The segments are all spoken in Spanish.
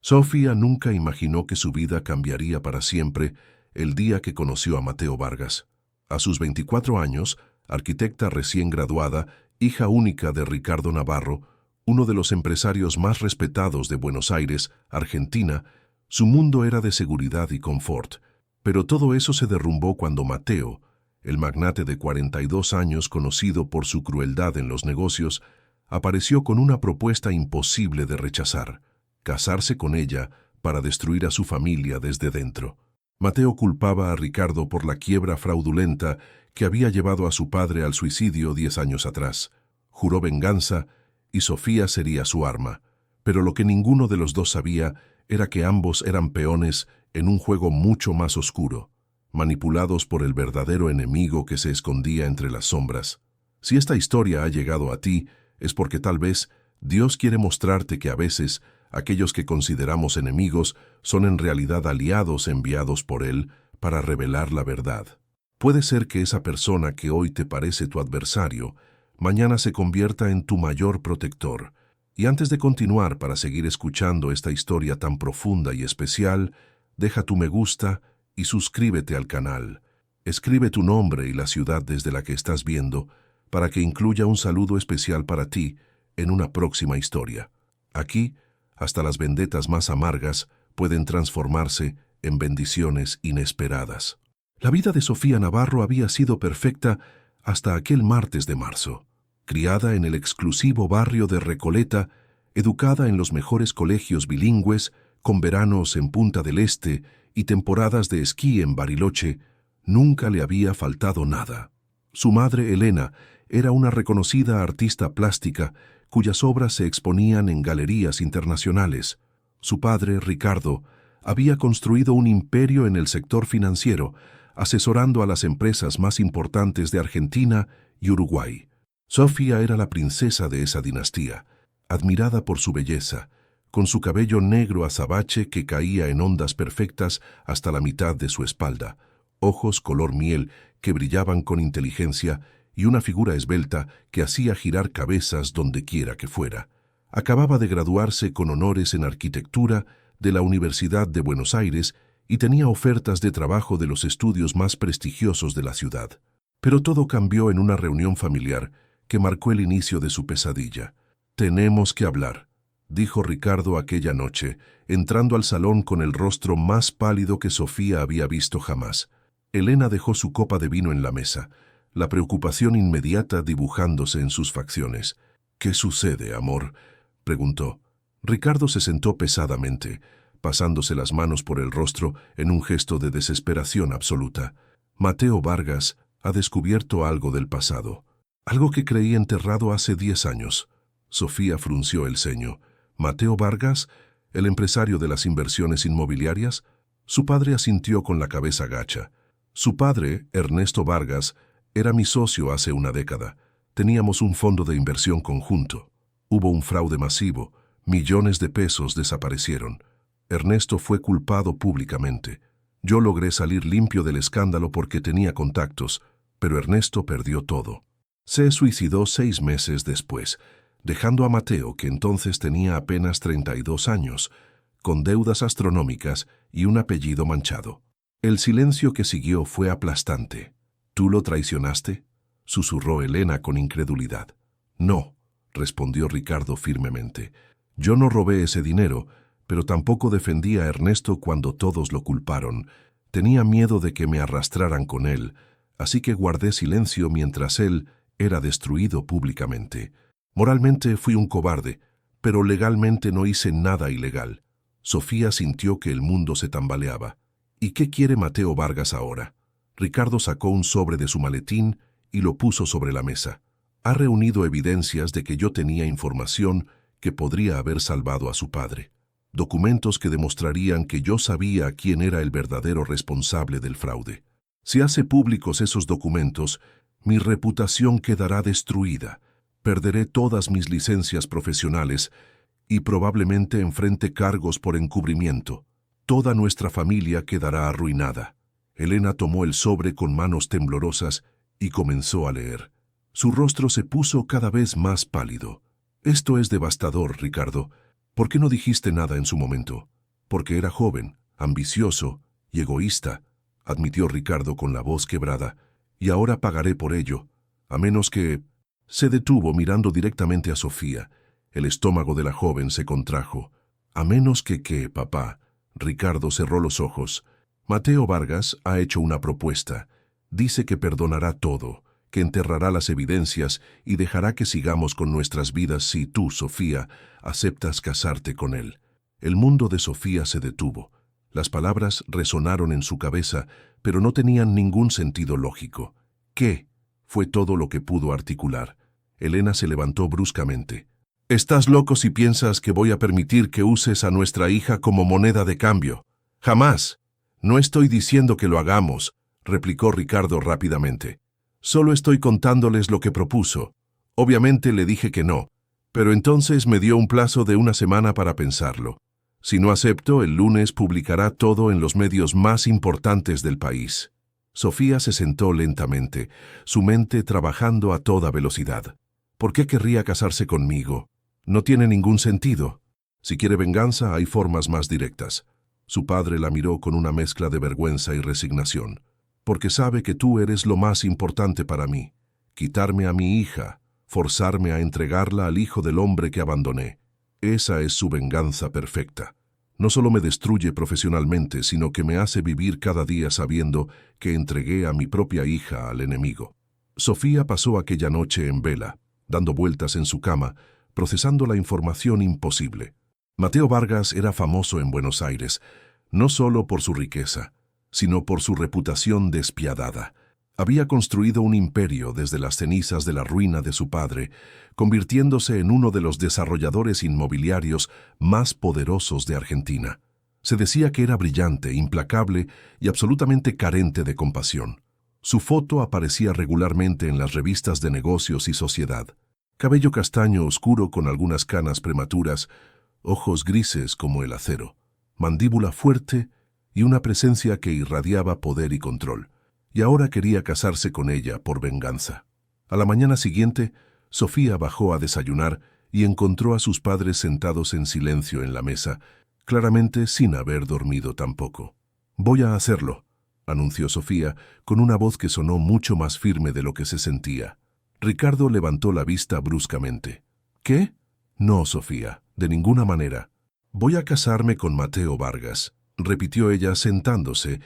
Sofía nunca imaginó que su vida cambiaría para siempre el día que conoció a Mateo Vargas. A sus 24 años, arquitecta recién graduada, hija única de Ricardo Navarro, uno de los empresarios más respetados de Buenos Aires, Argentina, su mundo era de seguridad y confort. Pero todo eso se derrumbó cuando Mateo, el magnate de 42 años conocido por su crueldad en los negocios, apareció con una propuesta imposible de rechazar: casarse con ella para destruir a su familia desde dentro. Mateo culpaba a Ricardo por la quiebra fraudulenta que había llevado a su padre al suicidio 10 años atrás. Juró venganza y Sofía sería su arma. Pero lo que ninguno de los dos sabía era que ambos eran peones en un juego mucho más oscuro, manipulados por el verdadero enemigo que se escondía entre las sombras. Si esta historia ha llegado a ti, es porque tal vez Dios quiere mostrarte que a veces aquellos que consideramos enemigos son en realidad aliados enviados por Él para revelar la verdad. Puede ser que esa persona que hoy te parece tu adversario, mañana se convierta en tu mayor protector. Y antes de continuar para seguir escuchando esta historia tan profunda y especial, deja tu me gusta y suscríbete al canal. Escribe tu nombre y la ciudad desde la que estás viendo para que incluya un saludo especial para ti en una próxima historia. Aquí, hasta las vendetas más amargas pueden transformarse en bendiciones inesperadas. La vida de Sofía Navarro había sido perfecta hasta aquel martes de marzo. Criada en el exclusivo barrio de Recoleta, educada en los mejores colegios bilingües, con veranos en Punta del Este y temporadas de esquí en Bariloche, nunca le había faltado nada. Su madre, Elena, era una reconocida artista plástica cuyas obras se exponían en galerías internacionales. Su padre, Ricardo, había construido un imperio en el sector financiero, asesorando a las empresas más importantes de Argentina y Uruguay. Sofía era la princesa de esa dinastía, admirada por su belleza, con su cabello negro azabache que caía en ondas perfectas hasta la mitad de su espalda, ojos color miel que brillaban con inteligencia y una figura esbelta que hacía girar cabezas donde quiera que fuera. Acababa de graduarse con honores en arquitectura de la Universidad de Buenos Aires y tenía ofertas de trabajo de los estudios más prestigiosos de la ciudad. Pero todo cambió en una reunión familiar que marcó el inicio de su pesadilla. «Tenemos que hablar», dijo Ricardo aquella noche, entrando al salón con el rostro más pálido que Sofía había visto jamás. Elena dejó su copa de vino en la mesa, la preocupación inmediata dibujándose en sus facciones. «¿Qué sucede, amor?», preguntó. Ricardo se sentó pesadamente, pasándose las manos por el rostro en un gesto de desesperación absoluta. «Mateo Vargas ha descubierto algo del pasado, algo que creí enterrado hace 10 años». Sofía frunció el ceño. «¿Mateo Vargas, el empresario de las inversiones inmobiliarias?». Su padre asintió con la cabeza gacha. «Su padre, Ernesto Vargas, era mi socio hace una década. Teníamos un fondo de inversión conjunto. Hubo un fraude masivo. Millones de pesos desaparecieron. Ernesto fue culpado públicamente. Yo logré salir limpio del escándalo porque tenía contactos, pero Ernesto perdió todo. Se suicidó 6 meses después, dejando a Mateo, que entonces tenía apenas 32 años, con deudas astronómicas y un apellido manchado. El silencio que siguió fue aplastante. «¿Tú lo traicionaste?», susurró Elena con incredulidad. «No», respondió Ricardo firmemente. «Yo no robé ese dinero, pero tampoco defendí a Ernesto cuando todos lo culparon. Tenía miedo de que me arrastraran con él, así que guardé silencio mientras él era destruido públicamente. Moralmente fui un cobarde, pero legalmente no hice nada ilegal». Sofía sintió que el mundo se tambaleaba. «¿Y qué quiere Mateo Vargas ahora?». Ricardo sacó un sobre de su maletín y lo puso sobre la mesa. «Ha reunido evidencias de que yo tenía información que podría haber salvado a su padre. Documentos que demostrarían que yo sabía quién era el verdadero responsable del fraude. Si hace públicos esos documentos, mi reputación quedará destruida. Perderé todas mis licencias profesionales y probablemente enfrente cargos por encubrimiento. Toda nuestra familia quedará arruinada». Elena tomó el sobre con manos temblorosas y comenzó a leer. Su rostro se puso cada vez más pálido. «Esto es devastador, Ricardo. ¿Por qué no dijiste nada en su momento?». Porque era joven, ambicioso y egoísta, admitió Ricardo con la voz quebrada, y ahora pagaré por ello, a menos que... Se detuvo mirando directamente a Sofía. El estómago de la joven se contrajo. A menos que qué, papá. Ricardo cerró los ojos. Mateo Vargas ha hecho una propuesta. Dice que perdonará todo, que enterrará las evidencias y dejará que sigamos con nuestras vidas si tú, Sofía, aceptas casarte con él. El mundo de Sofía se detuvo. Las palabras resonaron en su cabeza, pero no tenían ningún sentido lógico. ¿Qué? Fue todo lo que pudo articular. Elena se levantó bruscamente. «Estás loco si piensas que voy a permitir que uses a nuestra hija como moneda de cambio. ¡Jamás! No estoy diciendo que lo hagamos», replicó Ricardo rápidamente. «Solo estoy contándoles lo que propuso. Obviamente le dije que no, pero entonces me dio un plazo de una semana para pensarlo. Si no acepto, el lunes publicará todo en los medios más importantes del país». Sofía se sentó lentamente, su mente trabajando a toda velocidad. ¿Por qué querría casarse conmigo? No tiene ningún sentido. Si quiere venganza, hay formas más directas. Su padre la miró con una mezcla de vergüenza y resignación. Porque sabe que tú eres lo más importante para mí. Quitarme a mi hija, forzarme a entregarla al hijo del hombre que abandoné. Esa es su venganza perfecta. No solo me destruye profesionalmente, sino que me hace vivir cada día sabiendo que entregué a mi propia hija al enemigo. Sofía pasó aquella noche en vela, dando vueltas en su cama, procesando la información imposible. Mateo Vargas era famoso en Buenos Aires, no solo por su riqueza, sino por su reputación despiadada. Había construido un imperio desde las cenizas de la ruina de su padre, convirtiéndose en uno de los desarrolladores inmobiliarios más poderosos de Argentina. Se decía que era brillante, implacable y absolutamente carente de compasión. Su foto aparecía regularmente en las revistas de negocios y sociedad. Cabello castaño oscuro con algunas canas prematuras, ojos grises como el acero, mandíbula fuerte y una presencia que irradiaba poder y control. Y ahora quería casarse con ella por venganza. A la mañana siguiente, Sofía bajó a desayunar y encontró a sus padres sentados en silencio en la mesa, claramente sin haber dormido tampoco. «Voy a hacerlo», anunció Sofía, con una voz que sonó mucho más firme de lo que se sentía. Ricardo levantó la vista bruscamente. «¿Qué?» «No, Sofía, de ninguna manera. Voy a casarme con Mateo Vargas», repitió ella sentándose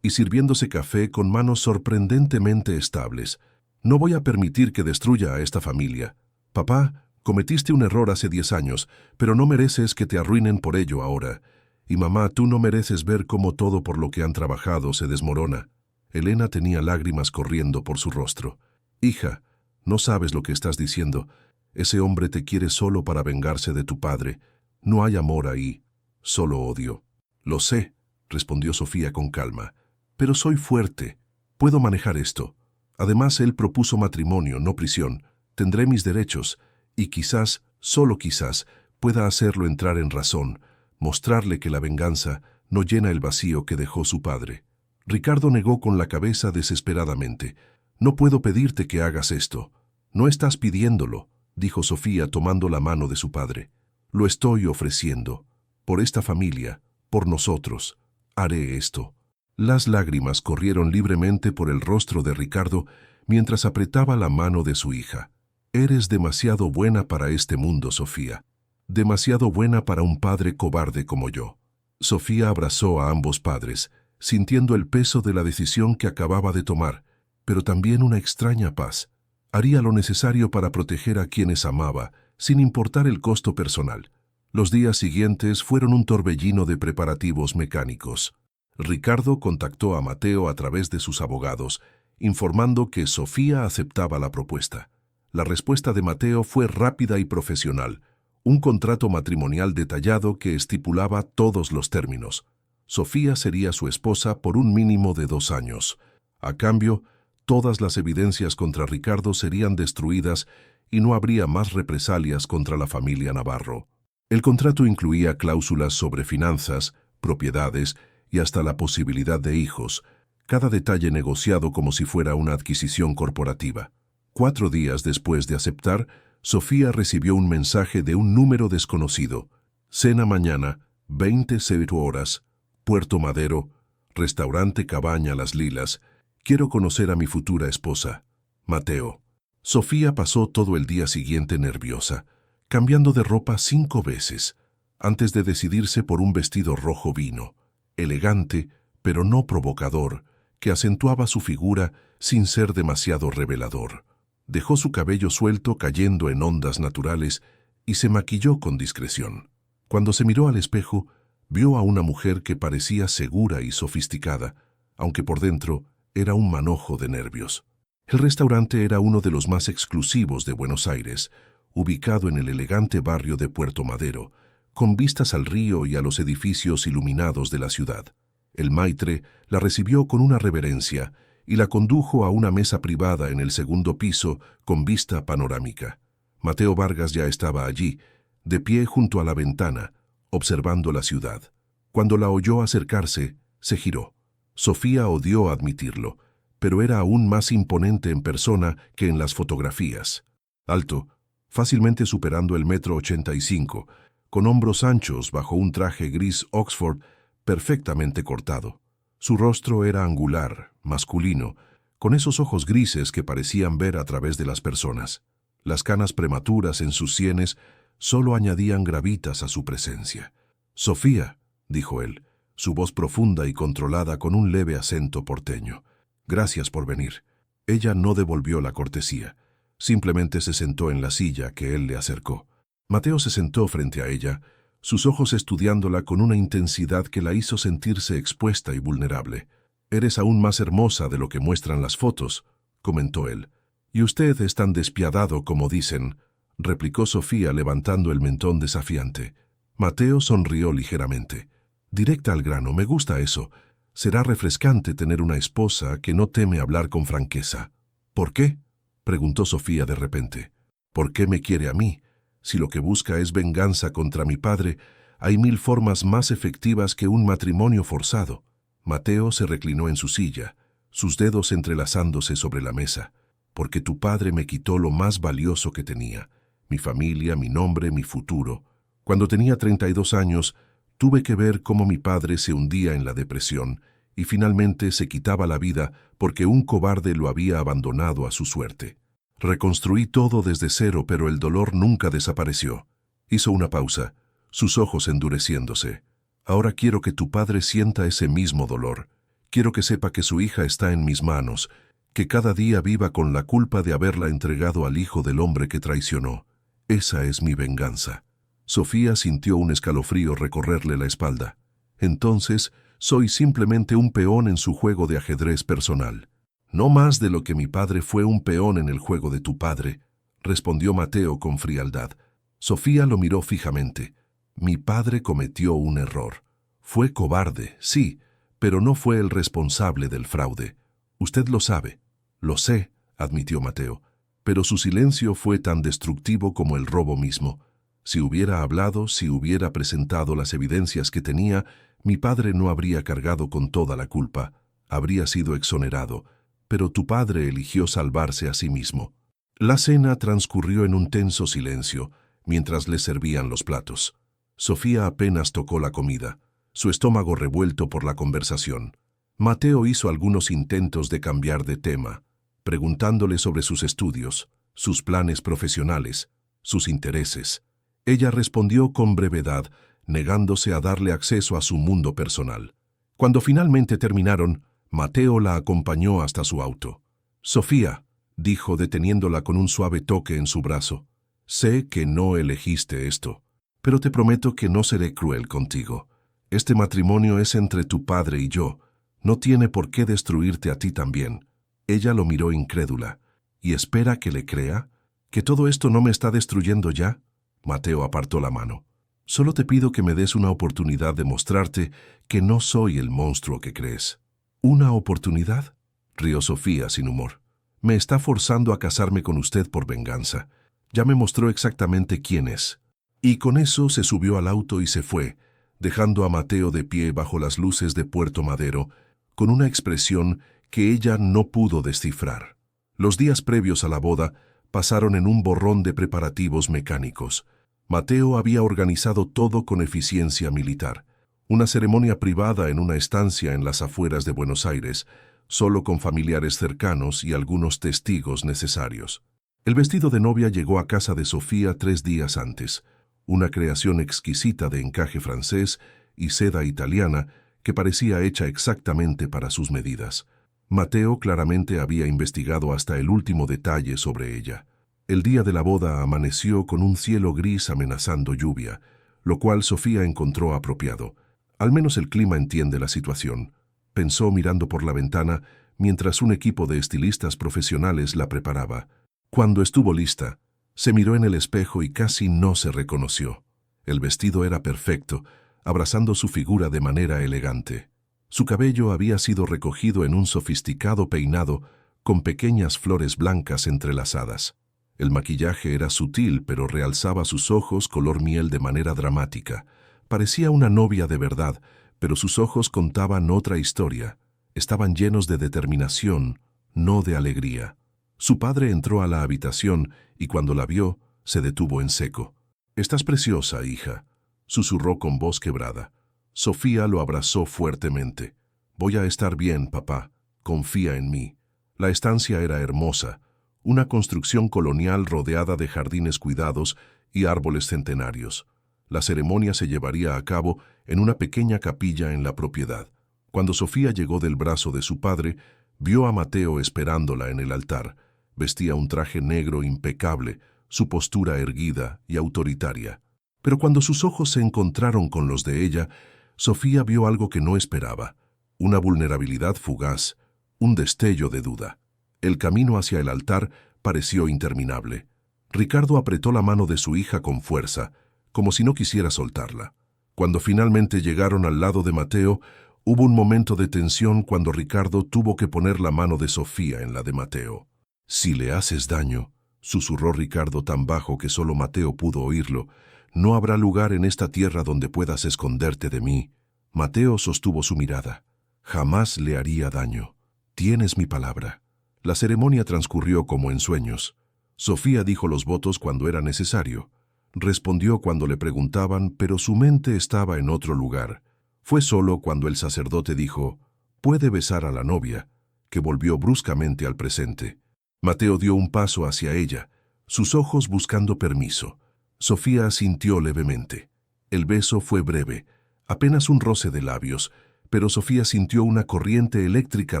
y sirviéndose café con manos sorprendentemente estables. «No voy a permitir que destruya a esta familia. Papá, cometiste un error hace 10 años, pero no mereces que te arruinen por ello ahora. Y mamá, tú no mereces ver cómo todo por lo que han trabajado se desmorona». Elena tenía lágrimas corriendo por su rostro. «Hija, no sabes lo que estás diciendo. Ese hombre te quiere solo para vengarse de tu padre. No hay amor ahí, solo odio». «Lo sé», respondió Sofía con calma. «Pero soy fuerte. Puedo manejar esto. Además, él propuso matrimonio, no prisión. Tendré mis derechos. Y quizás, solo quizás, pueda hacerlo entrar en razón, mostrarle que la venganza no llena el vacío que dejó su padre». Ricardo negó con la cabeza desesperadamente. «No puedo pedirte que hagas esto». «No estás pidiéndolo», dijo Sofía tomando la mano de su padre. «Lo estoy ofreciendo. Por esta familia, por nosotros. Haré esto». Las lágrimas corrieron libremente por el rostro de Ricardo mientras apretaba la mano de su hija. «Eres demasiado buena para este mundo, Sofía. Demasiado buena para un padre cobarde como yo». Sofía abrazó a ambos padres, sintiendo el peso de la decisión que acababa de tomar, pero también una extraña paz. Haría lo necesario para proteger a quienes amaba, sin importar el costo personal. Los días siguientes fueron un torbellino de preparativos mecánicos. Ricardo contactó a Mateo a través de sus abogados, informando que Sofía aceptaba la propuesta. La respuesta de Mateo fue rápida y profesional, un contrato matrimonial detallado que estipulaba todos los términos. Sofía sería su esposa por un mínimo de 2 años. A cambio, todas las evidencias contra Ricardo serían destruidas y no habría más represalias contra la familia Navarro. El contrato incluía cláusulas sobre finanzas, propiedades y hasta la posibilidad de hijos, cada detalle negociado como si fuera una adquisición corporativa. 4 días después de aceptar, Sofía recibió un mensaje de un número desconocido. «Cena mañana, 20:00 horas, Puerto Madero, restaurante Cabaña Las Lilas. Quiero conocer a mi futura esposa. Mateo. Sofía pasó todo el día siguiente nerviosa, cambiando de ropa 5 veces, antes de decidirse por un vestido rojo vino, elegante, pero no provocador, que acentuaba su figura sin ser demasiado revelador. Dejó su cabello suelto cayendo en ondas naturales y se maquilló con discreción. Cuando se miró al espejo, vio a una mujer que parecía segura y sofisticada, aunque por dentro era un manojo de nervios. El restaurante era uno de los más exclusivos de Buenos Aires, ubicado en el elegante barrio de Puerto Madero, con vistas al río y a los edificios iluminados de la ciudad. El maitre la recibió con una reverencia y la condujo a una mesa privada en el segundo piso con vista panorámica. Mateo Vargas ya estaba allí, de pie junto a la ventana, observando la ciudad. Cuando la oyó acercarse, se giró. Sofía odió admitirlo, pero era aún más imponente en persona que en las fotografías. Alto, fácilmente superando el 1,85 m, con hombros anchos bajo un traje gris Oxford perfectamente cortado. Su rostro era angular, masculino, con esos ojos grises que parecían ver a través de las personas. Las canas prematuras en sus sienes solo añadían gravitas a su presencia. «Sofía», dijo él, su voz profunda y controlada con un leve acento porteño. «Gracias por venir». Ella no devolvió la cortesía. Simplemente se sentó en la silla que él le acercó. Mateo se sentó frente a ella, sus ojos estudiándola con una intensidad que la hizo sentirse expuesta y vulnerable. «Eres aún más hermosa de lo que muestran las fotos», comentó él. «Y usted es tan despiadado como dicen», replicó Sofía levantando el mentón desafiante. Mateo sonrió ligeramente. «Directa al grano, me gusta eso. Será refrescante tener una esposa que no teme hablar con franqueza». «¿Por qué?», preguntó Sofía de repente. «¿Por qué me quiere a mí? Si lo que busca es venganza contra mi padre, hay 1000 formas más efectivas que un matrimonio forzado». Mateo se reclinó en su silla, sus dedos entrelazándose sobre la mesa. «Porque tu padre me quitó lo más valioso que tenía, mi familia, mi nombre, mi futuro. Cuando tenía 32 años, tuve que ver cómo mi padre se hundía en la depresión y finalmente se quitaba la vida porque un cobarde lo había abandonado a su suerte. Reconstruí todo desde cero, pero el dolor nunca desapareció». Hizo una pausa, sus ojos endureciéndose. «Ahora quiero que tu padre sienta ese mismo dolor. Quiero que sepa que su hija está en mis manos, que cada día viva con la culpa de haberla entregado al hijo del hombre que traicionó. Esa es mi venganza». Sofía sintió un escalofrío recorrerle la espalda. «Entonces, soy simplemente un peón en su juego de ajedrez personal». «No más de lo que mi padre fue un peón en el juego de tu padre», respondió Mateo con frialdad. Sofía lo miró fijamente. «Mi padre cometió un error. Fue cobarde, sí, pero no fue el responsable del fraude. Usted lo sabe». «Lo sé», admitió Mateo, «pero su silencio fue tan destructivo como el robo mismo. Si hubiera hablado, si hubiera presentado las evidencias que tenía, mi padre no habría cargado con toda la culpa. Habría sido exonerado. Pero tu padre eligió salvarse a sí mismo». La cena transcurrió en un tenso silencio, mientras le servían los platos. Sofía apenas tocó la comida, su estómago revuelto por la conversación. Mateo hizo algunos intentos de cambiar de tema, preguntándole sobre sus estudios, sus planes profesionales, sus intereses. Ella respondió con brevedad, negándose a darle acceso a su mundo personal. Cuando finalmente terminaron, Mateo la acompañó hasta su auto. «Sofía», dijo deteniéndola con un suave toque en su brazo, «sé que no elegiste esto, pero te prometo que no seré cruel contigo. Este matrimonio es entre tu padre y yo. No tiene por qué destruirte a ti también». Ella lo miró incrédula. «¿Y espera que le crea? ¿Que todo esto no me está destruyendo ya?» Mateo apartó la mano. «Solo te pido que me des una oportunidad de mostrarte que no soy el monstruo que crees». «¿Una oportunidad?», rió Sofía sin humor. «Me está forzando a casarme con usted por venganza. Ya me mostró exactamente quién es». Y con eso se subió al auto y se fue, dejando a Mateo de pie bajo las luces de Puerto Madero, con una expresión que ella no pudo descifrar. Los días previos a la boda pasaron en un borrón de preparativos mecánicos. Mateo había organizado todo con eficiencia militar. Una ceremonia privada en una estancia en las afueras de Buenos Aires, solo con familiares cercanos y algunos testigos necesarios. El vestido de novia llegó a casa de Sofía 3 días antes, una creación exquisita de encaje francés y seda italiana que parecía hecha exactamente para sus medidas. Mateo claramente había investigado hasta el último detalle sobre ella. El día de la boda amaneció con un cielo gris amenazando lluvia, lo cual Sofía encontró apropiado. Al menos el clima entiende la situación, pensó mirando por la ventana mientras un equipo de estilistas profesionales la preparaba. Cuando estuvo lista, se miró en el espejo y casi no se reconoció. El vestido era perfecto, abrazando su figura de manera elegante. Su cabello había sido recogido en un sofisticado peinado con pequeñas flores blancas entrelazadas. El maquillaje era sutil, pero realzaba sus ojos color miel de manera dramática. Parecía una novia de verdad, pero sus ojos contaban otra historia. Estaban llenos de determinación, no de alegría. Su padre entró a la habitación y cuando la vio, se detuvo en seco. «Estás preciosa, hija», susurró con voz quebrada. Sofía lo abrazó fuertemente. «Voy a estar bien, papá. Confía en mí». La estancia era hermosa, una construcción colonial rodeada de jardines cuidados y árboles centenarios. La ceremonia se llevaría a cabo en una pequeña capilla en la propiedad. Cuando Sofía llegó del brazo de su padre, vio a Mateo esperándola en el altar. Vestía un traje negro impecable, su postura erguida y autoritaria. Pero cuando sus ojos se encontraron con los de ella, Sofía vio algo que no esperaba, una vulnerabilidad fugaz, un destello de duda. El camino hacia el altar pareció interminable. Ricardo apretó la mano de su hija con fuerza, como si no quisiera soltarla. Cuando finalmente llegaron al lado de Mateo, hubo un momento de tensión cuando Ricardo tuvo que poner la mano de Sofía en la de Mateo. «Si le haces daño», susurró Ricardo tan bajo que solo Mateo pudo oírlo, «no habrá lugar en esta tierra donde puedas esconderte de mí». Mateo sostuvo su mirada. «Jamás le haría daño. Tienes mi palabra». La ceremonia transcurrió como en sueños. Sofía dijo los votos cuando era necesario. Respondió cuando le preguntaban, pero su mente estaba en otro lugar. Fue solo cuando el sacerdote dijo, «Puede besar a la novia», que volvió bruscamente al presente. Mateo dio un paso hacia ella, sus ojos buscando permiso. Sofía asintió levemente. El beso fue breve, apenas un roce de labios, pero Sofía sintió una corriente eléctrica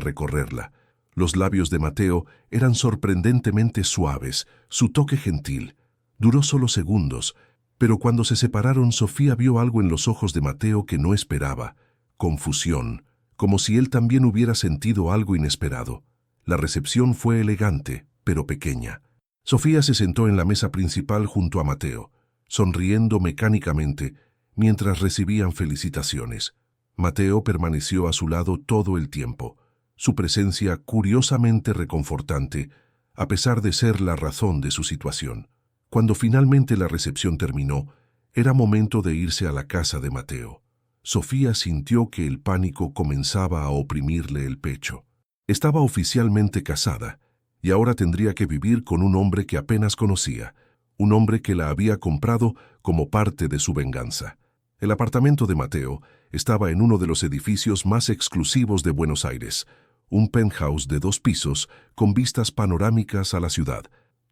recorrerla. Los labios de Mateo eran sorprendentemente suaves, su toque gentil. Duró solo segundos, pero cuando se separaron Sofía vio algo en los ojos de Mateo que no esperaba. Confusión, como si él también hubiera sentido algo inesperado. La recepción fue elegante, pero pequeña. Sofía se sentó en la mesa principal junto a Mateo, sonriendo mecánicamente, mientras recibían felicitaciones. Mateo permaneció a su lado todo el tiempo, su presencia curiosamente reconfortante, a pesar de ser la razón de su situación. Cuando finalmente la recepción terminó, era momento de irse a la casa de Mateo. Sofía sintió que el pánico comenzaba a oprimirle el pecho. Estaba oficialmente casada, y ahora tendría que vivir con un hombre que apenas conocía, un hombre que la había comprado como parte de su venganza. El apartamento de Mateo estaba en uno de los edificios más exclusivos de Buenos Aires, un penthouse de 2 pisos con vistas panorámicas a la ciudad.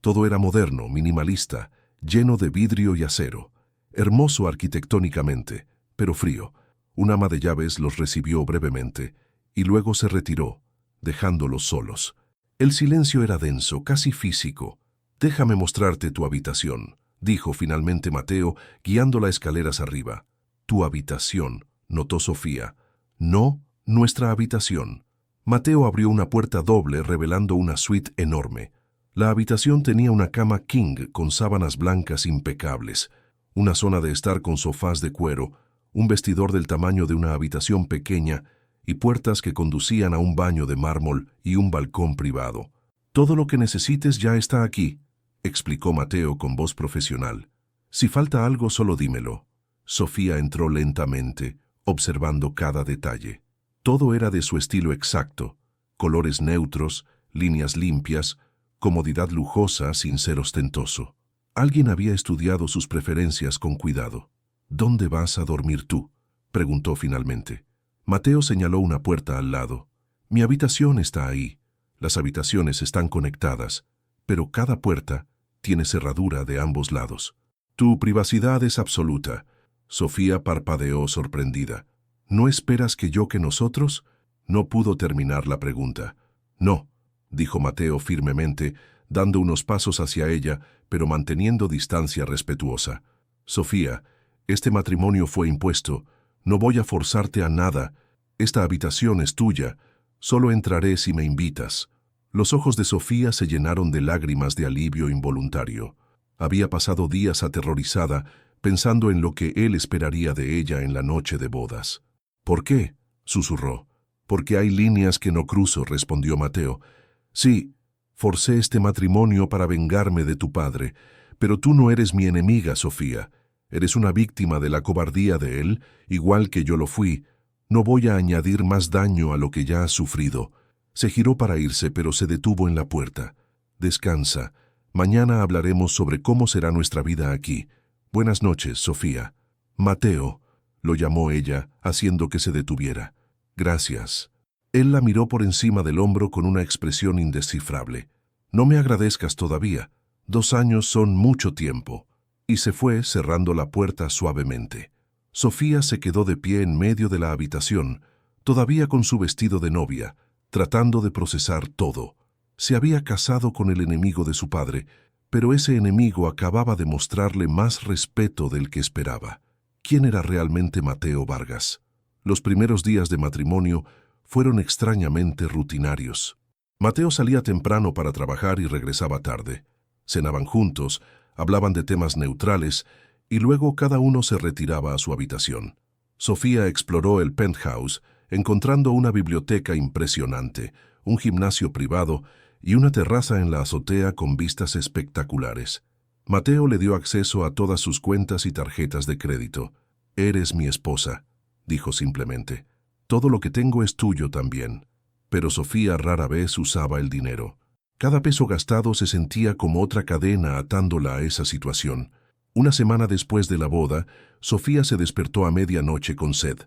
Todo era moderno, minimalista, lleno de vidrio y acero, hermoso arquitectónicamente, pero frío. Un ama de llaves los recibió brevemente y luego se retiró, dejándolos solos. El silencio era denso, casi físico. «Déjame mostrarte tu habitación», dijo finalmente Mateo, guiándola escaleras arriba. «Tu habitación», notó Sofía. «No, nuestra habitación». Mateo abrió una puerta doble revelando una suite enorme. La habitación tenía una cama king con sábanas blancas impecables, una zona de estar con sofás de cuero, un vestidor del tamaño de una habitación pequeña y puertas que conducían a un baño de mármol y un balcón privado. «Todo lo que necesites ya está aquí», explicó Mateo con voz profesional. «Si falta algo, solo dímelo». Sofía entró lentamente, observando cada detalle. Todo era de su estilo exacto, colores neutros, líneas limpias, comodidad lujosa sin ser ostentoso. Alguien había estudiado sus preferencias con cuidado. «¿Dónde vas a dormir tú?», preguntó finalmente. Mateo señaló una puerta al lado. «Mi habitación está ahí. Las habitaciones están conectadas, pero cada puerta tiene cerradura de ambos lados. Tu privacidad es absoluta». Sofía parpadeó sorprendida. «¿No esperas que nosotros?» No pudo terminar la pregunta. «No», dijo Mateo firmemente, dando unos pasos hacia ella, pero manteniendo distancia respetuosa. «Sofía, este matrimonio fue impuesto. No voy a forzarte a nada. Esta habitación es tuya. Solo entraré si me invitas». Los ojos de Sofía se llenaron de lágrimas de alivio involuntario. Había pasado días aterrorizada, pensando en lo que él esperaría de ella en la noche de bodas. «¿Por qué?», susurró. «Porque hay líneas que no cruzo», respondió Mateo. «Sí, forcé este matrimonio para vengarme de tu padre, pero tú no eres mi enemiga, Sofía. Eres una víctima de la cobardía de él, igual que yo lo fui. No voy a añadir más daño a lo que ya has sufrido». Se giró para irse, pero se detuvo en la puerta. «Descansa. Mañana hablaremos sobre cómo será nuestra vida aquí. Buenas noches, Sofía». «Mateo», lo llamó ella, haciendo que se detuviera. «Gracias». Él la miró por encima del hombro con una expresión indescifrable. «No me agradezcas todavía. 2 años son mucho tiempo». Y se fue, cerrando la puerta suavemente. Sofía se quedó de pie en medio de la habitación, todavía con su vestido de novia, tratando de procesar todo. Se había casado con el enemigo de su padre, pero ese enemigo acababa de mostrarle más respeto del que esperaba. ¿Quién era realmente Mateo Vargas? Los primeros días de matrimonio fueron extrañamente rutinarios. Mateo salía temprano para trabajar y regresaba tarde. Cenaban juntos, hablaban de temas neutrales y luego cada uno se retiraba a su habitación. Sofía exploró el penthouse, encontrando una biblioteca impresionante, un gimnasio privado y una terraza en la azotea con vistas espectaculares. Mateo le dio acceso a todas sus cuentas y tarjetas de crédito. «Eres mi esposa», dijo simplemente. «Todo lo que tengo es tuyo también». Pero Sofía rara vez usaba el dinero. Cada peso gastado se sentía como otra cadena atándola a esa situación. Una semana después de la boda, Sofía se despertó a medianoche con sed.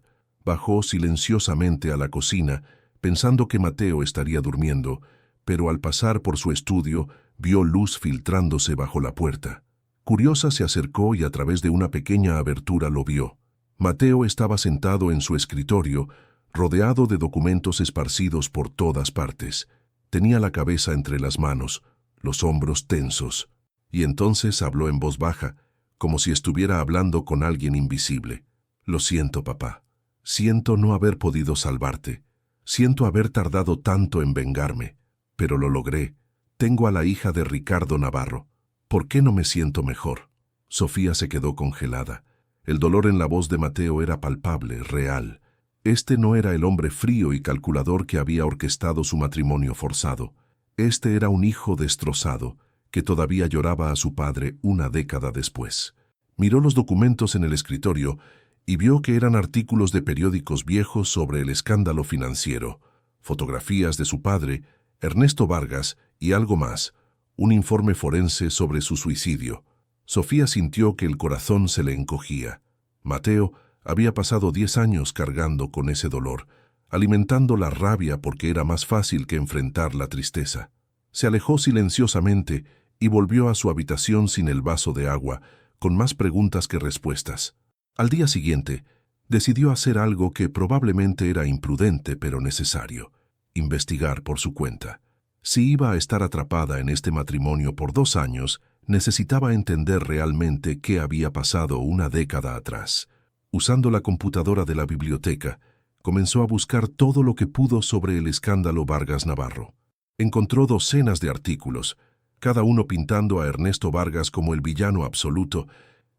Bajó silenciosamente a la cocina, pensando que Mateo estaría durmiendo, pero al pasar por su estudio, vio luz filtrándose bajo la puerta. Curiosa se acercó y a través de una pequeña abertura lo vio. Mateo estaba sentado en su escritorio, rodeado de documentos esparcidos por todas partes. Tenía la cabeza entre las manos, los hombros tensos, y entonces habló en voz baja, como si estuviera hablando con alguien invisible. «Lo siento, papá. Siento no haber podido salvarte. Siento haber tardado tanto en vengarme. Pero lo logré. Tengo a la hija de Ricardo Navarro. ¿Por qué no me siento mejor?» Sofía se quedó congelada. El dolor en la voz de Mateo era palpable, real. Este no era el hombre frío y calculador que había orquestado su matrimonio forzado. Este era un hijo destrozado, que todavía lloraba a su padre una década después. Miró los documentos en el escritorio y vio que eran artículos de periódicos viejos sobre el escándalo financiero, fotografías de su padre, Ernesto Vargas y algo más, un informe forense sobre su suicidio. Sofía sintió que el corazón se le encogía. Mateo había pasado 10 años cargando con ese dolor, alimentando la rabia porque era más fácil que enfrentar la tristeza. Se alejó silenciosamente y volvió a su habitación sin el vaso de agua, con más preguntas que respuestas. Al día siguiente, decidió hacer algo que probablemente era imprudente pero necesario: investigar por su cuenta. Si iba a estar atrapada en este matrimonio por 2 años, necesitaba entender realmente qué había pasado una década atrás. Usando la computadora de la biblioteca, comenzó a buscar todo lo que pudo sobre el escándalo Vargas Navarro. Encontró docenas de artículos, cada uno pintando a Ernesto Vargas como el villano absoluto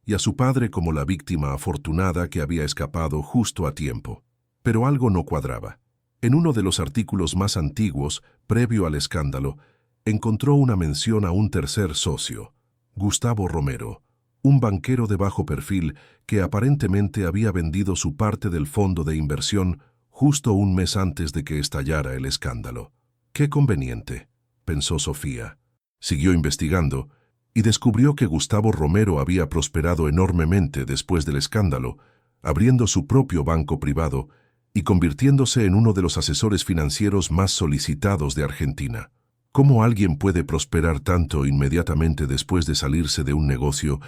y a su padre como la víctima afortunada que había escapado justo a tiempo. Pero algo no cuadraba. En uno de los artículos más antiguos, previo al escándalo, encontró una mención a un tercer socio, Gustavo Romero, un banquero de bajo perfil que aparentemente había vendido su parte del fondo de inversión justo un mes antes de que estallara el escándalo. «Qué conveniente», pensó Sofía. Siguió investigando y descubrió que Gustavo Romero había prosperado enormemente después del escándalo, abriendo su propio banco privado y convirtiéndose en uno de los asesores financieros más solicitados de Argentina. ¿Cómo alguien puede prosperar tanto inmediatamente después de salirse de un negocio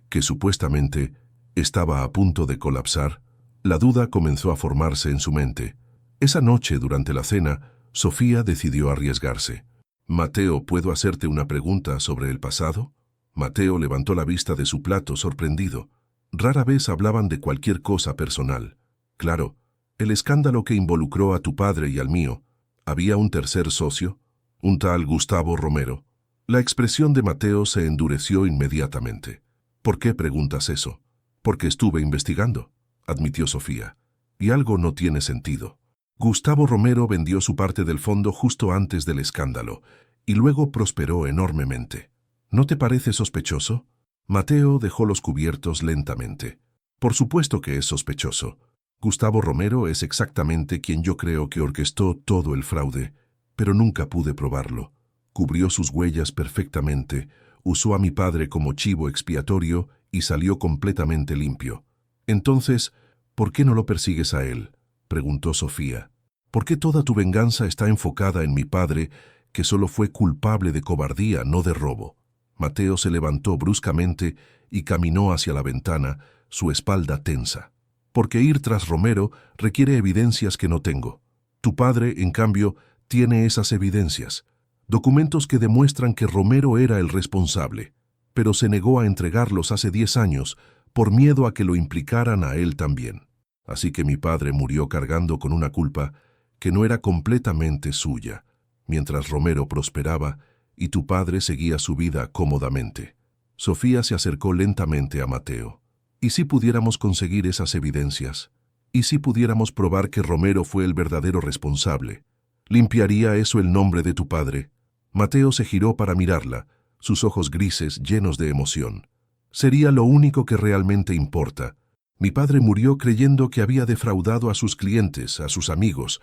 que supuestamente estaba a punto de colapsar? La duda comenzó a formarse en su mente. Esa noche, durante la cena, Sofía decidió arriesgarse. «Mateo, ¿puedo hacerte una pregunta sobre el pasado?» Mateo levantó la vista de su plato sorprendido. Rara vez hablaban de cualquier cosa personal. «Claro, el escándalo que involucró a tu padre y al mío. ¿Había un tercer socio? Un tal Gustavo Romero». La expresión de Mateo se endureció inmediatamente. «¿Por qué preguntas eso?» «Porque estuve investigando», admitió Sofía. «Y algo no tiene sentido. Gustavo Romero vendió su parte del fondo justo antes del escándalo y luego prosperó enormemente. ¿No te parece sospechoso?» Mateo dejó los cubiertos lentamente. «Por supuesto que es sospechoso. Gustavo Romero es exactamente quien yo creo que orquestó todo el fraude, pero nunca pude probarlo. Cubrió sus huellas perfectamente, usó a mi padre como chivo expiatorio y salió completamente limpio. Entonces, ¿por qué no lo persigues a él?», preguntó Sofía. «¿Por qué toda tu venganza está enfocada en mi padre, que solo fue culpable de cobardía, no de robo?» Mateo se levantó bruscamente y caminó hacia la ventana, su espalda tensa. «Porque ir tras Romero requiere evidencias que no tengo. Tu padre, en cambio, tiene esas evidencias. Documentos que demuestran que Romero era el responsable, pero se negó a entregarlos hace 10 años por miedo a que lo implicaran a él también. Así que mi padre murió cargando con una culpa que no era completamente suya, mientras Romero prosperaba y tu padre seguía su vida cómodamente». Sofía se acercó lentamente a Mateo. «¿Y si pudiéramos conseguir esas evidencias? ¿Y si pudiéramos probar que Romero fue el verdadero responsable? ¿Limpiaría eso el nombre de tu padre?» Mateo se giró para mirarla, sus ojos grises llenos de emoción. «Sería lo único que realmente importa. Mi padre murió creyendo que había defraudado a sus clientes, a sus amigos.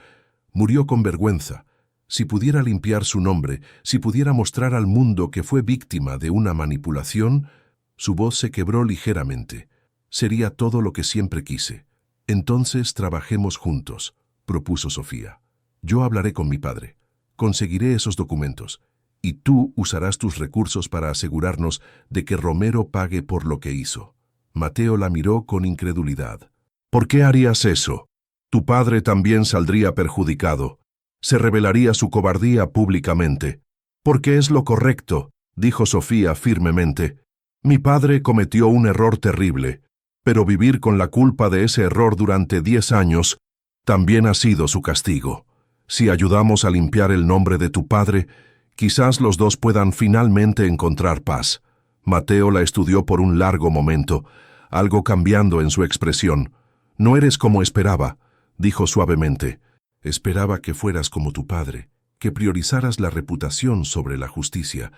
Murió con vergüenza. Si pudiera limpiar su nombre, si pudiera mostrar al mundo que fue víctima de una manipulación», su voz se quebró ligeramente. «Sería todo lo que siempre quise. Entonces trabajemos juntos», propuso Sofía. «Yo hablaré con mi padre. Conseguiré esos documentos. Y tú usarás tus recursos para asegurarnos de que Romero pague por lo que hizo». Mateo la miró con incredulidad. «¿Por qué harías eso? Tu padre también saldría perjudicado. Se revelaría su cobardía públicamente». «Porque es lo correcto», dijo Sofía firmemente. «Mi padre cometió un error terrible, pero vivir con la culpa de ese error durante 10 años también ha sido su castigo. Si ayudamos a limpiar el nombre de tu padre, quizás los dos puedan finalmente encontrar paz». Mateo la estudió por un largo momento, algo cambiando en su expresión. «No eres como esperaba», dijo suavemente. «Esperaba que fueras como tu padre, que priorizaras la reputación sobre la justicia.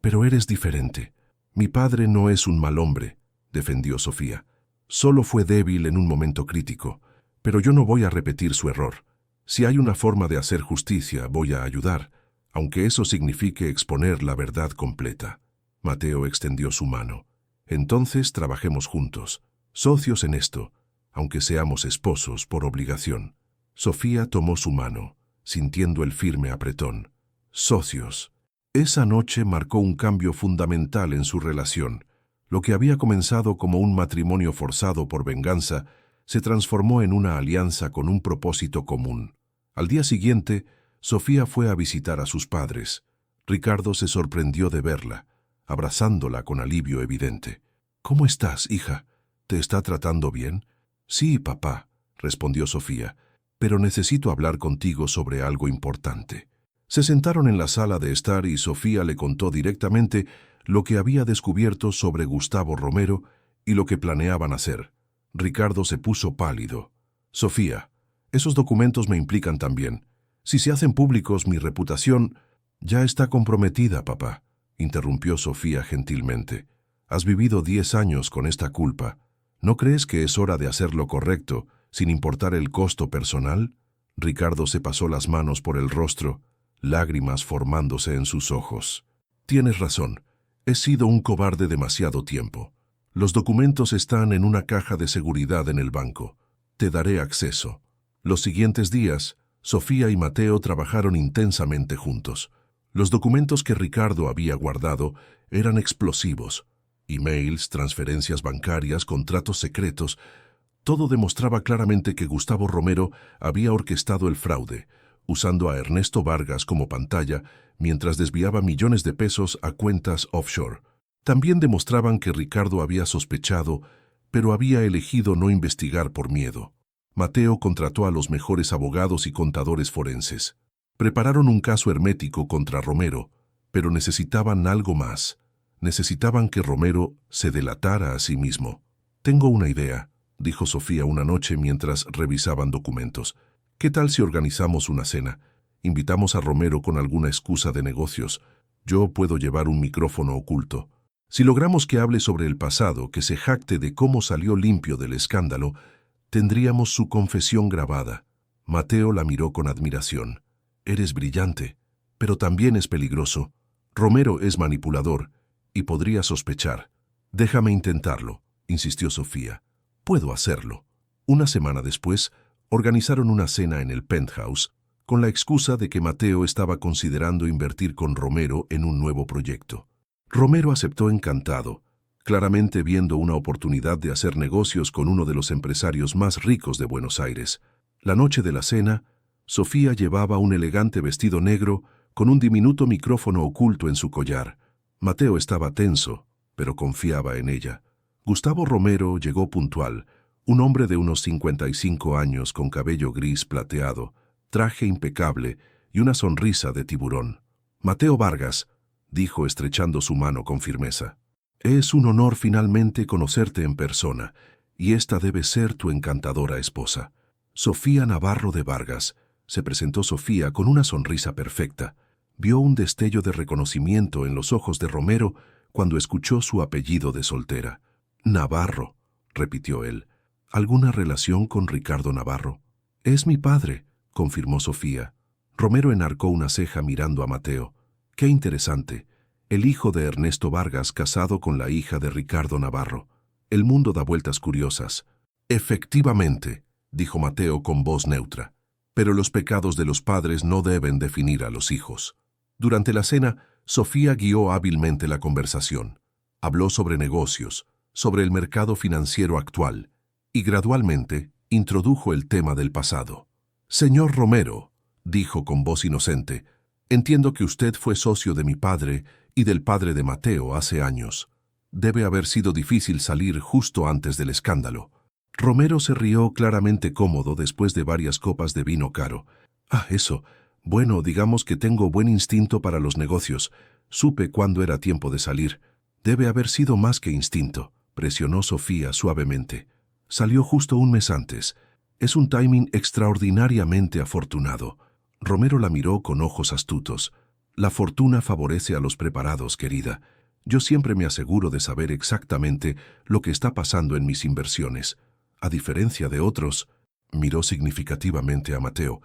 Pero eres diferente. Mi padre no es un mal hombre», defendió Sofía. «Solo fue débil en un momento crítico, pero yo no voy a repetir su error. Si hay una forma de hacer justicia, voy a ayudar, aunque eso signifique exponer la verdad completa». Mateo extendió su mano. «Entonces trabajemos juntos, socios en esto, aunque seamos esposos por obligación». Sofía tomó su mano, sintiendo el firme apretón. «Socios». Esa noche marcó un cambio fundamental en su relación. Lo que había comenzado como un matrimonio forzado por venganza se transformó en una alianza con un propósito común. Al día siguiente, Sofía fue a visitar a sus padres. Ricardo se sorprendió de verla, abrazándola con alivio evidente. «¿Cómo estás, hija? ¿Te está tratando bien?» «Sí, papá», respondió Sofía, «pero necesito hablar contigo sobre algo importante». Se sentaron en la sala de estar y Sofía le contó directamente lo que había descubierto sobre Gustavo Romero y lo que planeaban hacer. Ricardo se puso pálido. «Sofía, esos documentos me implican también. Si se hacen públicos, mi reputación...» «Ya está comprometida, papá», interrumpió Sofía gentilmente. «Has vivido 10 años con esta culpa. ¿No crees que es hora de hacer lo correcto, sin importar el costo personal?» Ricardo se pasó las manos por el rostro, lágrimas formándose en sus ojos. «Tienes razón. He sido un cobarde demasiado tiempo. Los documentos están en una caja de seguridad en el banco. Te daré acceso. Los siguientes días, Sofía y Mateo trabajaron intensamente juntos. Los documentos que Ricardo había guardado eran explosivos. Emails, transferencias bancarias, contratos secretos. Todo demostraba claramente que Gustavo Romero había orquestado el fraude, usando a Ernesto Vargas como pantalla mientras desviaba millones de pesos a cuentas offshore. También demostraban que Ricardo había sospechado, pero había elegido no investigar por miedo. Mateo contrató a los mejores abogados y contadores forenses. Prepararon un caso hermético contra Romero, pero necesitaban algo más. Necesitaban que Romero se delatara a sí mismo. «Tengo una idea», dijo Sofía una noche mientras revisaban documentos. «¿Qué tal si organizamos una cena? Invitamos a Romero con alguna excusa de negocios. Yo puedo llevar un micrófono oculto. Si logramos que hable sobre el pasado, que se jacte de cómo salió limpio del escándalo, tendríamos su confesión grabada». Mateo la miró con admiración. «Eres brillante, pero también es peligroso. Romero es manipulador y podría sospechar». «Déjame intentarlo», insistió Sofía. «Puedo hacerlo». Una semana después, organizaron una cena en el penthouse, con la excusa de que Mateo estaba considerando invertir con Romero en un nuevo proyecto. Romero aceptó encantado, claramente viendo una oportunidad de hacer negocios con uno de los empresarios más ricos de Buenos Aires. La noche de la cena, Sofía llevaba un elegante vestido negro con un diminuto micrófono oculto en su collar. Mateo estaba tenso, pero confiaba en ella. Gustavo Romero llegó puntual, un hombre de unos 55 años con cabello gris plateado, traje impecable y una sonrisa de tiburón. «Mateo Vargas», dijo estrechando su mano con firmeza. «Es un honor finalmente conocerte en persona, y esta debe ser tu encantadora esposa. Sofía Navarro de Vargas», se presentó Sofía con una sonrisa perfecta. Vio un destello de reconocimiento en los ojos de Romero cuando escuchó su apellido de soltera. «Navarro», repitió él. «¿Alguna relación con Ricardo Navarro?» «Es mi padre», confirmó Sofía. Romero enarcó una ceja mirando a Mateo. «Qué interesante. El hijo de Ernesto Vargas casado con la hija de Ricardo Navarro. El mundo da vueltas curiosas». «Efectivamente», dijo Mateo con voz neutra. «Pero los pecados de los padres no deben definir a los hijos». Durante la cena, Sofía guió hábilmente la conversación. Habló sobre negocios, sobre el mercado financiero actual, y gradualmente introdujo el tema del pasado. «Señor Romero», dijo con voz inocente, «entiendo que usted fue socio de mi padre y del padre de Mateo hace años. Debe haber sido difícil salir justo antes del escándalo». Romero se rió claramente cómodo después de varias copas de vino caro. «Ah, eso. Bueno, digamos que tengo buen instinto para los negocios. Supe cuándo era tiempo de salir». «Debe haber sido más que instinto», presionó Sofía suavemente. «Salió justo un mes antes. Es un timing extraordinariamente afortunado». Romero la miró con ojos astutos. «La fortuna favorece a los preparados, querida. Yo siempre me aseguro de saber exactamente lo que está pasando en mis inversiones. A diferencia de otros», miró significativamente a Mateo,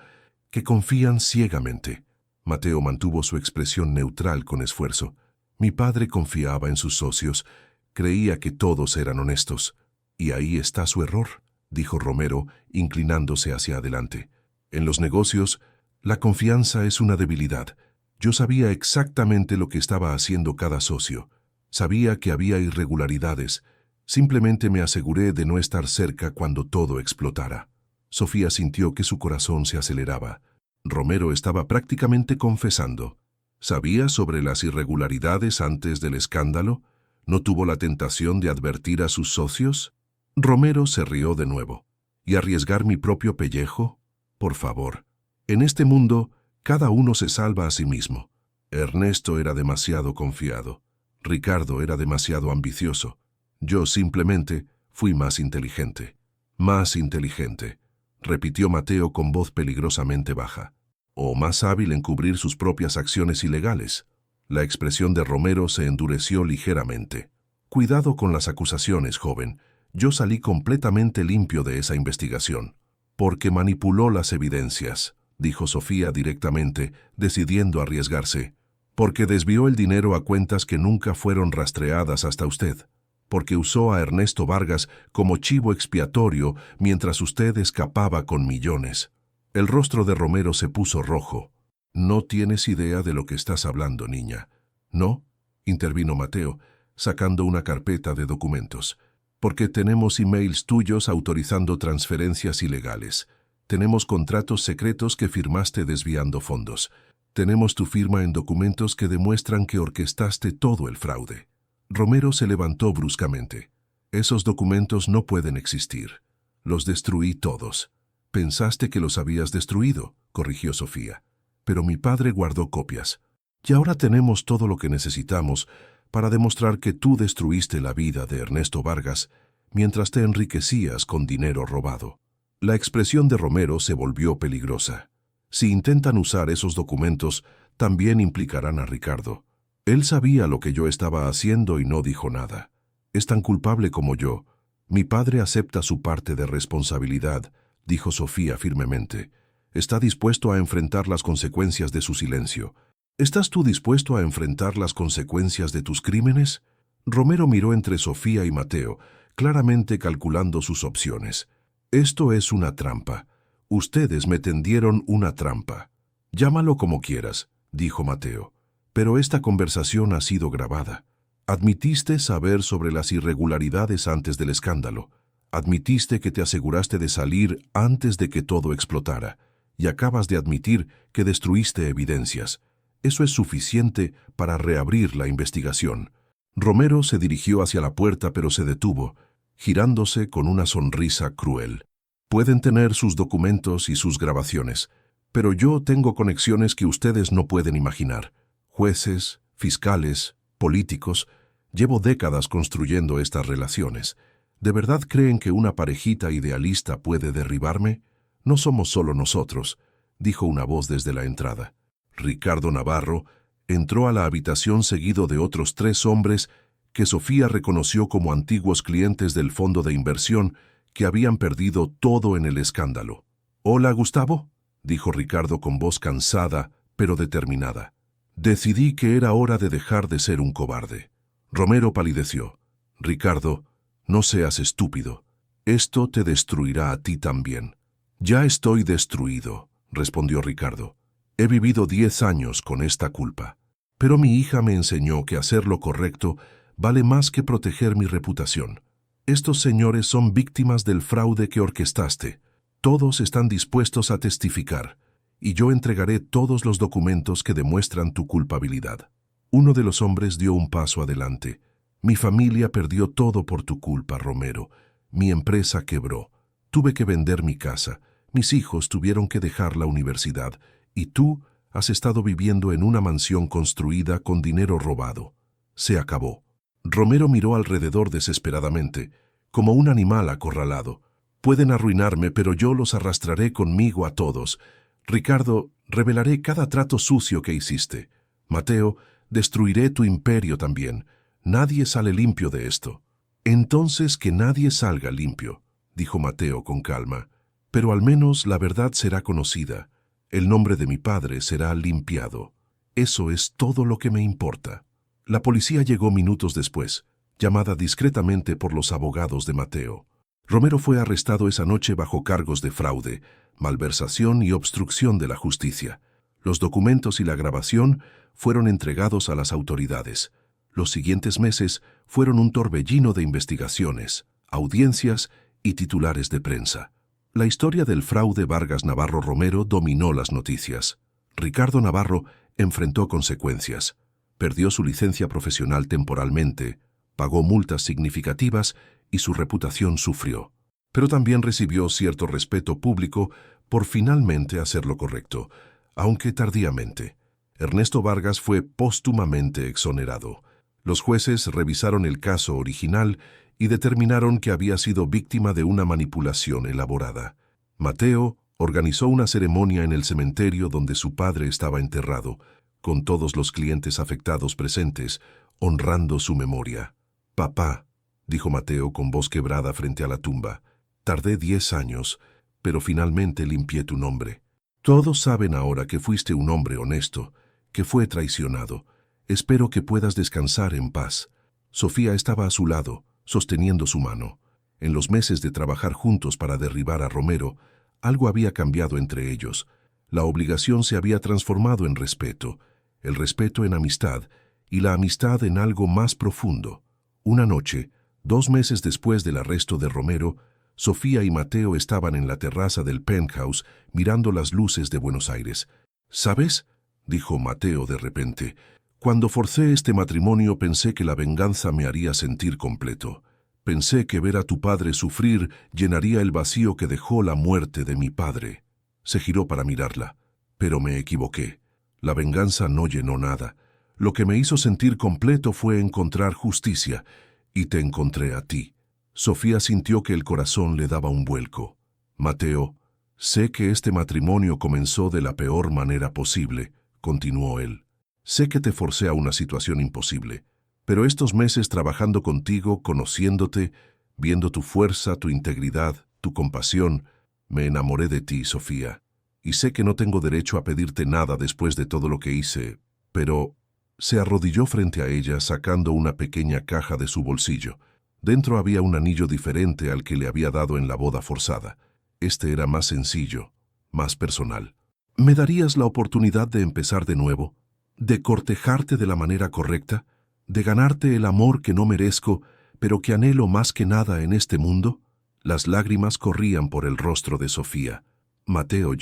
«que confían ciegamente». Mateo mantuvo su expresión neutral con esfuerzo. «Mi padre confiaba en sus socios. Creía que todos eran honestos». «Y ahí está su error», dijo Romero, inclinándose hacia adelante. «En los negocios, la confianza es una debilidad. Yo sabía exactamente lo que estaba haciendo cada socio. Sabía que había irregularidades. Simplemente me aseguré de no estar cerca cuando todo explotara». Sofía sintió que su corazón se aceleraba. Romero estaba prácticamente confesando. ¿Sabía sobre las irregularidades antes del escándalo? ¿No tuvo la tentación de advertir a sus socios? Romero se rió de nuevo. ¿Y arriesgar mi propio pellejo? Por favor. En este mundo, cada uno se salva a sí mismo. Ernesto era demasiado confiado. Ricardo era demasiado ambicioso. Yo simplemente fui más inteligente. Más inteligente, repitió Mateo con voz peligrosamente baja. O más hábil en cubrir sus propias acciones ilegales. La expresión de Romero se endureció ligeramente. «Cuidado con las acusaciones, joven. Yo salí completamente limpio de esa investigación». «Porque manipuló las evidencias», dijo Sofía directamente, decidiendo arriesgarse. Porque desvió el dinero a cuentas que nunca fueron rastreadas hasta usted. Porque usó a Ernesto Vargas como chivo expiatorio mientras usted escapaba con millones. El rostro de Romero se puso rojo. No tienes idea de lo que estás hablando, niña. ¿No?, intervino Mateo, sacando una carpeta de documentos. Porque tenemos emails tuyos autorizando transferencias ilegales. Tenemos contratos secretos que firmaste desviando fondos. Tenemos tu firma en documentos que demuestran que orquestaste todo el fraude. Romero se levantó bruscamente. Esos documentos no pueden existir. Los destruí todos. Pensaste que los habías destruido, corrigió Sofía. Pero mi padre guardó copias. Y ahora tenemos todo lo que necesitamos para demostrar que tú destruiste la vida de Ernesto Vargas mientras te enriquecías con dinero robado. La expresión de Romero se volvió peligrosa. Si intentan usar esos documentos, también implicarán a Ricardo. Él sabía lo que yo estaba haciendo y no dijo nada. Es tan culpable como yo. Mi padre acepta su parte de responsabilidad, dijo Sofía firmemente. Está dispuesto a enfrentar las consecuencias de su silencio. ¿Estás tú dispuesto a enfrentar las consecuencias de tus crímenes? Romero miró entre Sofía y Mateo, claramente calculando sus opciones. Esto es una trampa. Ustedes me tendieron una trampa. Llámalo como quieras, dijo Mateo. Pero esta conversación ha sido grabada. Admitiste saber sobre las irregularidades antes del escándalo. Admitiste que te aseguraste de salir antes de que todo explotara. Y acabas de admitir que destruiste evidencias. Eso es suficiente para reabrir la investigación. Romero se dirigió hacia la puerta pero se detuvo, girándose con una sonrisa cruel. Pueden tener sus documentos y sus grabaciones, pero yo tengo conexiones que ustedes no pueden imaginar. Jueces, fiscales, políticos. Llevo décadas construyendo estas relaciones. ¿De verdad creen que una parejita idealista puede derribarme? No somos solo nosotros, dijo una voz desde la entrada. Ricardo Navarro entró a la habitación seguido de otros 3 hombres que Sofía reconoció como antiguos clientes del fondo de inversión que habían perdido todo en el escándalo. «Hola, Gustavo», dijo Ricardo con voz cansada, pero determinada. «Decidí que era hora de dejar de ser un cobarde». Romero palideció. «Ricardo, no seas estúpido. Esto te destruirá a ti también». «Ya estoy destruido», respondió Ricardo. «He vivido 10 años con esta culpa. Pero mi hija me enseñó que hacer lo correcto vale más que proteger mi reputación. Estos señores son víctimas del fraude que orquestaste. Todos están dispuestos a testificar, y yo entregaré todos los documentos que demuestran tu culpabilidad». Uno de los hombres dio un paso adelante. «Mi familia perdió todo por tu culpa, Romero. Mi empresa quebró. Tuve que vender mi casa. Mis hijos tuvieron que dejar la universidad. Y tú has estado viviendo en una mansión construida con dinero robado. Se acabó». Romero miró alrededor desesperadamente, como un animal acorralado. «Pueden arruinarme, pero yo los arrastraré conmigo a todos. Ricardo, revelaré cada trato sucio que hiciste. Mateo, destruiré tu imperio también. Nadie sale limpio de esto». «Entonces que nadie salga limpio», dijo Mateo con calma. «Pero al menos la verdad será conocida. El nombre de mi padre será limpiado. Eso es todo lo que me importa». La policía llegó minutos después, llamada discretamente por los abogados de Mateo. Romero fue arrestado esa noche bajo cargos de fraude, malversación y obstrucción de la justicia. Los documentos y la grabación fueron entregados a las autoridades. Los siguientes meses fueron un torbellino de investigaciones, audiencias y titulares de prensa. La historia del fraude Vargas Navarro Romero dominó las noticias. Ricardo Navarro enfrentó consecuencias. Perdió su licencia profesional temporalmente, pagó multas significativas y su reputación sufrió. Pero también recibió cierto respeto público por finalmente hacer lo correcto, aunque tardíamente. Ernesto Vargas fue póstumamente exonerado. Los jueces revisaron el caso original y determinaron que había sido víctima de una manipulación elaborada. Mateo organizó una ceremonia en el cementerio donde su padre estaba enterrado, con todos los clientes afectados presentes, honrando su memoria. «Papá», dijo Mateo con voz quebrada frente a la tumba, «tardé 10 años, pero finalmente limpié tu nombre. Todos saben ahora que fuiste un hombre honesto, que fue traicionado. Espero que puedas descansar en paz. Sofía estaba a su lado, sosteniendo su mano. En los meses de trabajar juntos para derribar a Romero, algo había cambiado entre ellos. La obligación se había transformado en respeto, el respeto en amistad y la amistad en algo más profundo. Una noche, 2 meses después del arresto de Romero, Sofía y Mateo estaban en la terraza del penthouse mirando las luces de Buenos Aires. «¿Sabes?», dijo Mateo de repente, «cuando forcé este matrimonio pensé que la venganza me haría sentir completo. Pensé que ver a tu padre sufrir llenaría el vacío que dejó la muerte de mi padre». Se giró para mirarla, pero me equivoqué. La venganza no llenó nada. Lo que me hizo sentir completo fue encontrar justicia, y te encontré a ti. Sofía sintió que el corazón le daba un vuelco. «Mateo, sé que este matrimonio comenzó de la peor manera posible», continuó él. «Sé que te forcé a una situación imposible, pero estos meses trabajando contigo, conociéndote, viendo tu fuerza, tu integridad, tu compasión, me enamoré de ti, Sofía. Y sé que no tengo derecho a pedirte nada después de todo lo que hice, pero...». Se arrodilló frente a ella sacando una pequeña caja de su bolsillo. Dentro había un anillo diferente al que le había dado en la boda forzada. Este era más sencillo, más personal. «¿Me darías la oportunidad de empezar de nuevo? ¿De cortejarte de la manera correcta? ¿De ganarte el amor que no merezco, pero que anhelo más que nada en este mundo?» Las lágrimas corrían por el rostro de Sofía. «Mateo,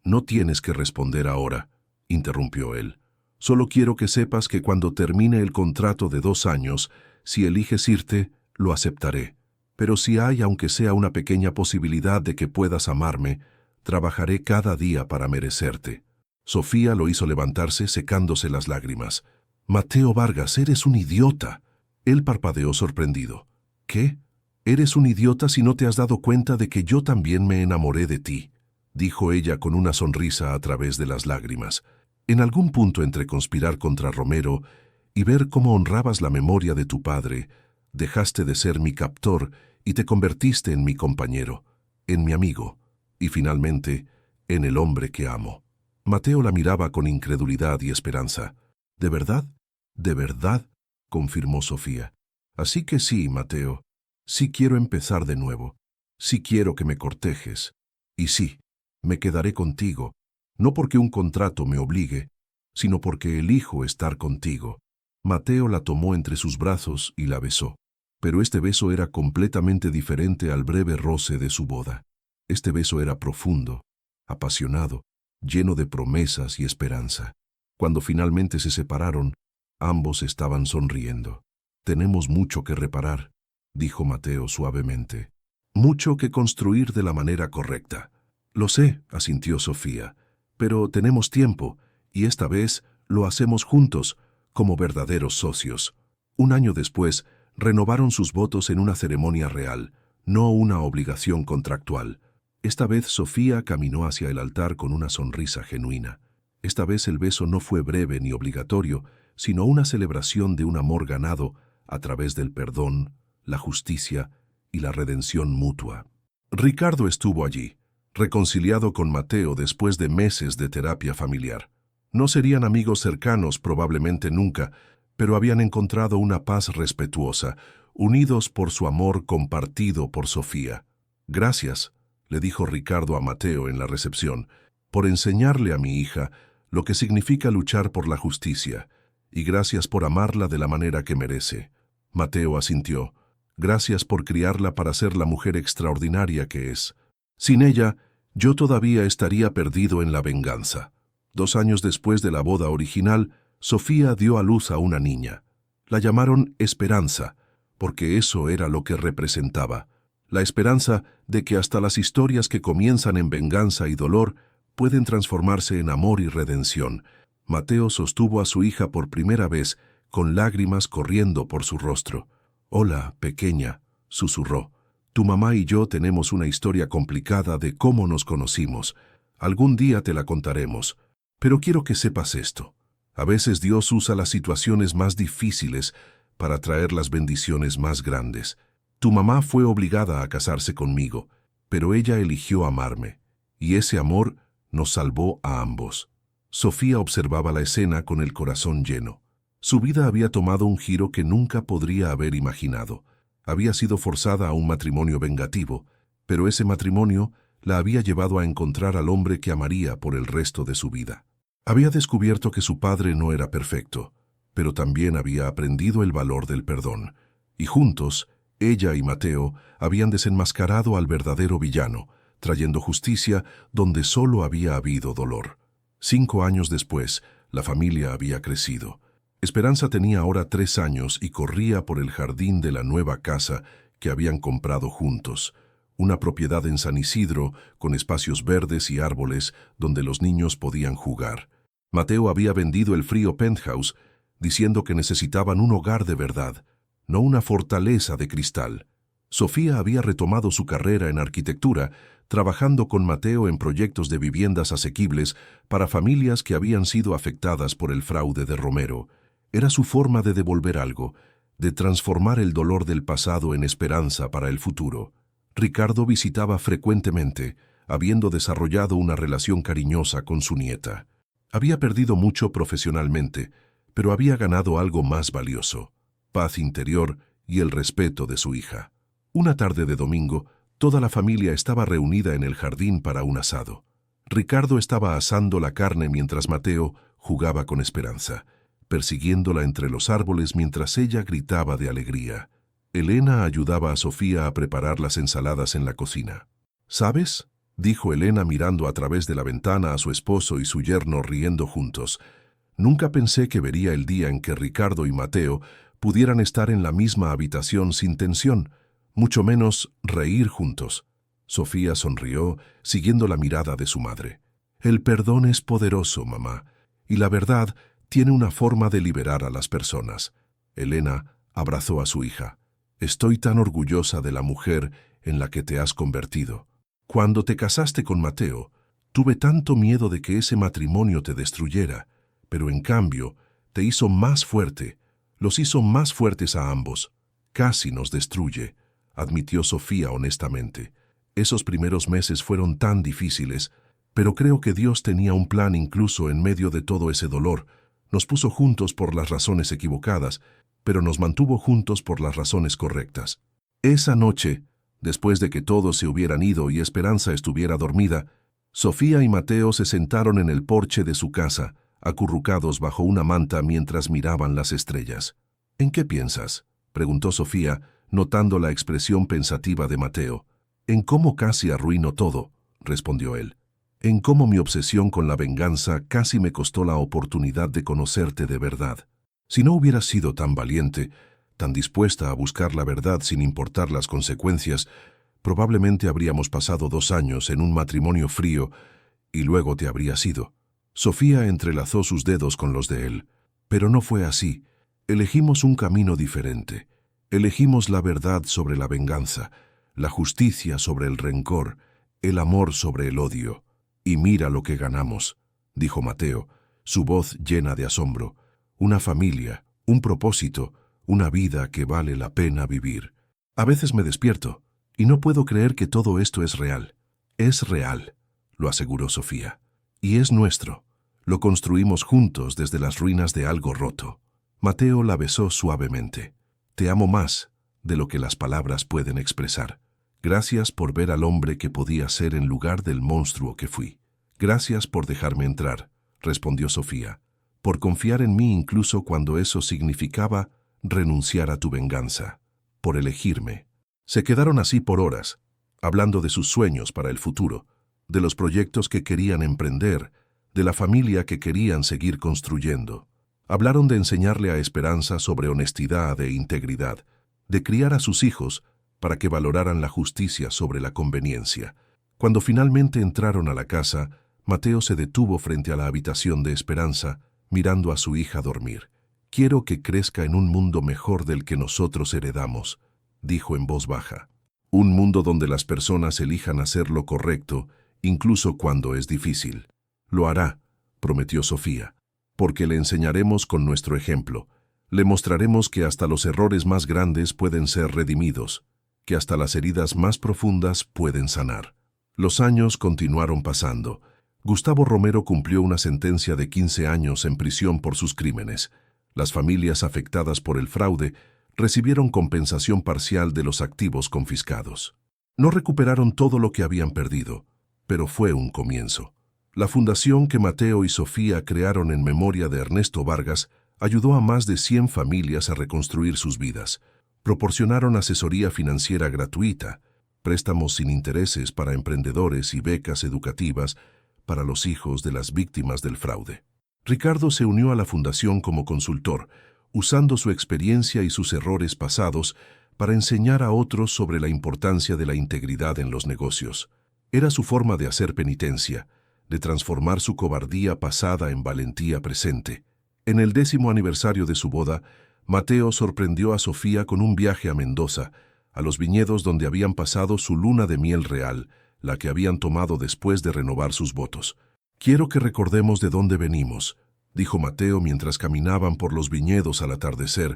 no tienes que responder ahora», interrumpió él. «Solo quiero que sepas que cuando termine el contrato de 2 años, si eliges irte, lo aceptaré. Pero si hay, aunque sea una pequeña posibilidad de que puedas amarme, trabajaré cada día para merecerte». Sofía lo hizo levantarse secándose las lágrimas. «Mateo Vargas, eres un idiota». Él parpadeó sorprendido. «¿Qué? Eres un idiota si no te has dado cuenta de que yo también me enamoré de ti», dijo ella con una sonrisa a través de las lágrimas. «En algún punto entre conspirar contra Romero y ver cómo honrabas la memoria de tu padre, dejaste de ser mi captor y te convertiste en mi compañero, en mi amigo, y finalmente, en el hombre que amo». Mateo la miraba con incredulidad y esperanza. «¿De verdad? ¿De verdad?», confirmó Sofía. «Así que sí, Mateo. Sí quiero empezar de nuevo. Sí quiero que me cortejes. Y sí, me quedaré contigo, no porque un contrato me obligue, sino porque elijo estar contigo». Mateo la tomó entre sus brazos y la besó. Pero este beso era completamente diferente al breve roce de su boda. Este beso era profundo, apasionado, lleno de promesas y esperanza. Cuando finalmente se separaron, ambos estaban sonriendo. «Tenemos mucho que reparar», dijo Mateo suavemente. «Mucho que construir de la manera correcta». «Lo sé», asintió Sofía, «pero tenemos tiempo, y esta vez lo hacemos juntos, como verdaderos socios». 1 año después, renovaron sus votos en una ceremonia real, no una obligación contractual. Esta vez Sofía caminó hacia el altar con una sonrisa genuina. Esta vez el beso no fue breve ni obligatorio, sino una celebración de un amor ganado a través del perdón, la justicia y la redención mutua. Ricardo estuvo allí, reconciliado con Mateo después de meses de terapia familiar. No serían amigos cercanos probablemente nunca, pero habían encontrado una paz respetuosa, unidos por su amor compartido por Sofía. «Gracias», le dijo Ricardo a Mateo en la recepción, «por enseñarle a mi hija lo que significa luchar por la justicia, y gracias por amarla de la manera que merece». Mateo asintió. «Gracias por criarla para ser la mujer extraordinaria que es. Sin ella, yo todavía estaría perdido en la venganza». 2 años después de la boda original, Sofía dio a luz a una niña. La llamaron Esperanza, porque eso era lo que representaba. La esperanza de que hasta las historias que comienzan en venganza y dolor pueden transformarse en amor y redención. Mateo sostuvo a su hija por primera vez, con lágrimas corriendo por su rostro. «Hola, pequeña», susurró. «Tu mamá y yo tenemos una historia complicada de cómo nos conocimos. Algún día te la contaremos. Pero quiero que sepas esto. A veces Dios usa las situaciones más difíciles para traer las bendiciones más grandes. Tu mamá fue obligada a casarse conmigo, pero ella eligió amarme, y ese amor nos salvó a ambos». Sofía observaba la escena con el corazón lleno. Su vida había tomado un giro que nunca podría haber imaginado. Había sido forzada a un matrimonio vengativo, pero ese matrimonio la había llevado a encontrar al hombre que amaría por el resto de su vida. Había descubierto que su padre no era perfecto, pero también había aprendido el valor del perdón. Y juntos, ella y Mateo habían desenmascarado al verdadero villano, trayendo justicia donde solo había habido dolor. 5 años después, la familia había crecido. Esperanza tenía ahora 3 años y corría por el jardín de la nueva casa que habían comprado juntos, una propiedad en San Isidro con espacios verdes y árboles donde los niños podían jugar. Mateo había vendido el frío penthouse, diciendo que necesitaban un hogar de verdad, no una fortaleza de cristal. Sofía había retomado su carrera en arquitectura, trabajando con Mateo en proyectos de viviendas asequibles para familias que habían sido afectadas por el fraude de Romero. Era su forma de devolver algo, de transformar el dolor del pasado en esperanza para el futuro. Ricardo visitaba frecuentemente, habiendo desarrollado una relación cariñosa con su nieta. Había perdido mucho profesionalmente, pero había ganado algo más valioso: paz interior y el respeto de su hija. Una tarde de domingo, toda la familia estaba reunida en el jardín para un asado. Ricardo estaba asando la carne mientras Mateo jugaba con Esperanza, persiguiéndola entre los árboles mientras ella gritaba de alegría. Elena ayudaba a Sofía a preparar las ensaladas en la cocina. ¿Sabes?, dijo Elena mirando a través de la ventana a su esposo y su yerno riendo juntos. Nunca pensé que vería el día en que Ricardo y Mateo pudieran estar en la misma habitación sin tensión, mucho menos reír juntos. Sofía sonrió, siguiendo la mirada de su madre. El perdón es poderoso, mamá, y la verdad tiene una forma de liberar a las personas. Elena abrazó a su hija. Estoy tan orgullosa de la mujer en la que te has convertido. Cuando te casaste con Mateo, tuve tanto miedo de que ese matrimonio te destruyera, pero en cambio te hizo más fuerte, los hizo más fuertes a ambos. Casi nos destruye, admitió Sofía honestamente. Esos primeros meses fueron tan difíciles, pero creo que Dios tenía un plan incluso en medio de todo ese dolor. Nos puso juntos por las razones equivocadas, pero nos mantuvo juntos por las razones correctas. Esa noche, después de que todos se hubieran ido y Esperanza estuviera dormida, Sofía y Mateo se sentaron en el porche de su casa, acurrucados bajo una manta mientras miraban las estrellas. ¿En qué piensas?, preguntó Sofía, notando la expresión pensativa de Mateo. En cómo casi arruino todo, respondió él. En cómo mi obsesión con la venganza casi me costó la oportunidad de conocerte de verdad. Si no hubieras sido tan valiente, tan dispuesta a buscar la verdad sin importar las consecuencias, probablemente habríamos pasado 2 años en un matrimonio frío y luego te habrías ido. Sofía entrelazó sus dedos con los de él. Pero no fue así. Elegimos un camino diferente. Elegimos la verdad sobre la venganza, la justicia sobre el rencor, el amor sobre el odio. Y mira lo que ganamos, dijo Mateo, su voz llena de asombro. Una familia, un propósito, una vida que vale la pena vivir. A veces me despierto y no puedo creer que todo esto es real. Es real, lo aseguró Sofía. Y es nuestro. Lo construimos juntos desde las ruinas de algo roto. Mateo la besó suavemente. Te amo más de lo que las palabras pueden expresar. Gracias por ver al hombre que podía ser en lugar del monstruo que fui. Gracias por dejarme entrar, respondió Sofía. Por confiar en mí incluso cuando eso significaba renunciar a tu venganza. Por elegirme. Se quedaron así por horas, hablando de sus sueños para el futuro, de los proyectos que querían emprender, de la familia que querían seguir construyendo. Hablaron de enseñarle a Esperanza sobre honestidad e integridad, de criar a sus hijos para que valoraran la justicia sobre la conveniencia. Cuando finalmente entraron a la casa, Mateo se detuvo frente a la habitación de Esperanza, mirando a su hija dormir. Quiero que crezca en un mundo mejor del que nosotros heredamos, dijo en voz baja. Un mundo donde las personas elijan hacer lo correcto, incluso cuando es difícil. Lo hará, prometió Sofía, porque le enseñaremos con nuestro ejemplo. Le mostraremos que hasta los errores más grandes pueden ser redimidos, que hasta las heridas más profundas pueden sanar. Los años continuaron pasando. Gustavo Romero cumplió una sentencia de 15 años en prisión por sus crímenes. Las familias afectadas por el fraude recibieron compensación parcial de los activos confiscados. No recuperaron todo lo que habían perdido, pero fue un comienzo. La fundación que Mateo y Sofía crearon en memoria de Ernesto Vargas ayudó a más de 100 familias a reconstruir sus vidas. Proporcionaron asesoría financiera gratuita, préstamos sin intereses para emprendedores y becas educativas para los hijos de las víctimas del fraude. Ricardo se unió a la fundación como consultor, usando su experiencia y sus errores pasados para enseñar a otros sobre la importancia de la integridad en los negocios. Era su forma de hacer penitencia, de transformar su cobardía pasada en valentía presente. En el 10º aniversario de su boda, Mateo sorprendió a Sofía con un viaje a Mendoza, a los viñedos donde habían pasado su luna de miel real, la que habían tomado después de renovar sus votos. «Quiero que recordemos de dónde venimos», dijo Mateo mientras caminaban por los viñedos al atardecer,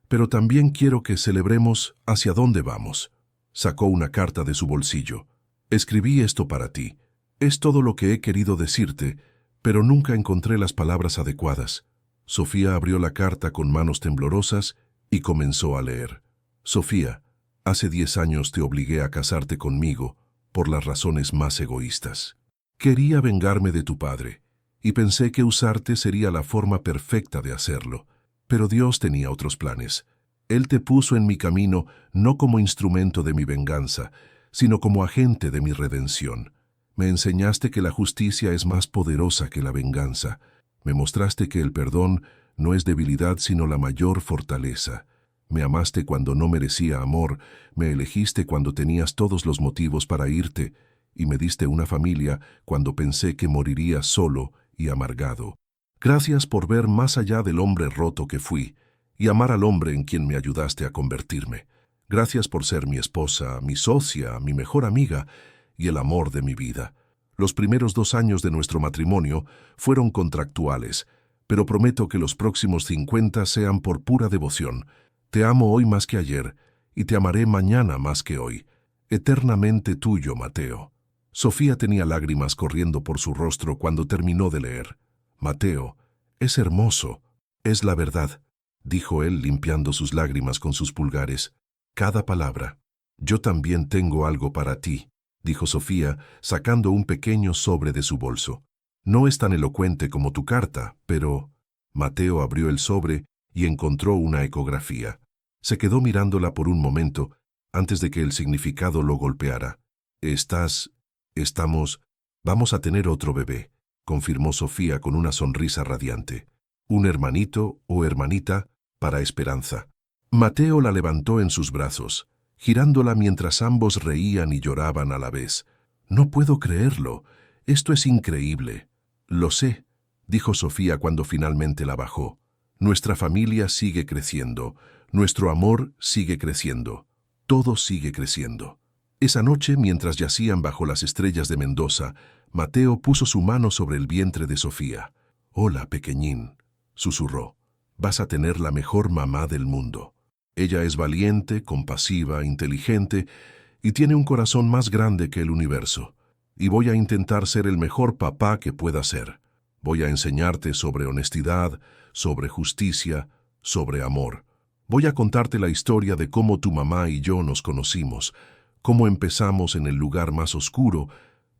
«pero también quiero que celebremos hacia dónde vamos». Sacó una carta de su bolsillo. «Escribí esto para ti. Es todo lo que he querido decirte, pero nunca encontré las palabras adecuadas». Sofía abrió la carta con manos temblorosas y comenzó a leer. «Sofía, hace 10 años te obligué a casarte conmigo por las razones más egoístas. Quería vengarme de tu padre, y pensé que usarte sería la forma perfecta de hacerlo. Pero Dios tenía otros planes. Él te puso en mi camino no como instrumento de mi venganza, sino como agente de mi redención. Me enseñaste que la justicia es más poderosa que la venganza. Me mostraste que el perdón no es debilidad sino la mayor fortaleza. Me amaste cuando no merecía amor, me elegiste cuando tenías todos los motivos para irte, y me diste una familia cuando pensé que moriría solo y amargado. Gracias por ver más allá del hombre roto que fui, y amar al hombre en quien me ayudaste a convertirme. Gracias por ser mi esposa, mi socia, mi mejor amiga y el amor de mi vida. Los primeros 2 años de nuestro matrimonio fueron contractuales, pero prometo que los próximos 50 sean por pura devoción. Te amo hoy más que ayer, y te amaré mañana más que hoy. Eternamente tuyo, Mateo». Sofía tenía lágrimas corriendo por su rostro cuando terminó de leer. «Mateo, es hermoso, es la verdad», dijo él limpiando sus lágrimas con sus pulgares. «Cada palabra». «Yo también tengo algo para ti», dijo Sofía, sacando un pequeño sobre de su bolso. «No es tan elocuente como tu carta, pero...». Mateo abrió el sobre y encontró una ecografía. Se quedó mirándola por un momento, antes de que el significado lo golpeara. «Vamos a tener otro bebé», confirmó Sofía con una sonrisa radiante. «Un hermanito o hermanita para Esperanza». Mateo la levantó en sus brazos, girándola mientras ambos reían y lloraban a la vez. «No puedo creerlo. Esto es increíble». «Lo sé», dijo Sofía cuando finalmente la bajó. «Nuestra familia sigue creciendo. Nuestro amor sigue creciendo. Todo sigue creciendo». Esa noche, mientras yacían bajo las estrellas de Mendoza, Mateo puso su mano sobre el vientre de Sofía. «Hola, pequeñín», susurró. «Vas a tener la mejor mamá del mundo. Ella es valiente, compasiva, inteligente y tiene un corazón más grande que el universo. Y voy a intentar ser el mejor papá que pueda ser. Voy a enseñarte sobre honestidad, sobre justicia, sobre amor. Voy a contarte la historia de cómo tu mamá y yo nos conocimos, cómo empezamos en el lugar más oscuro,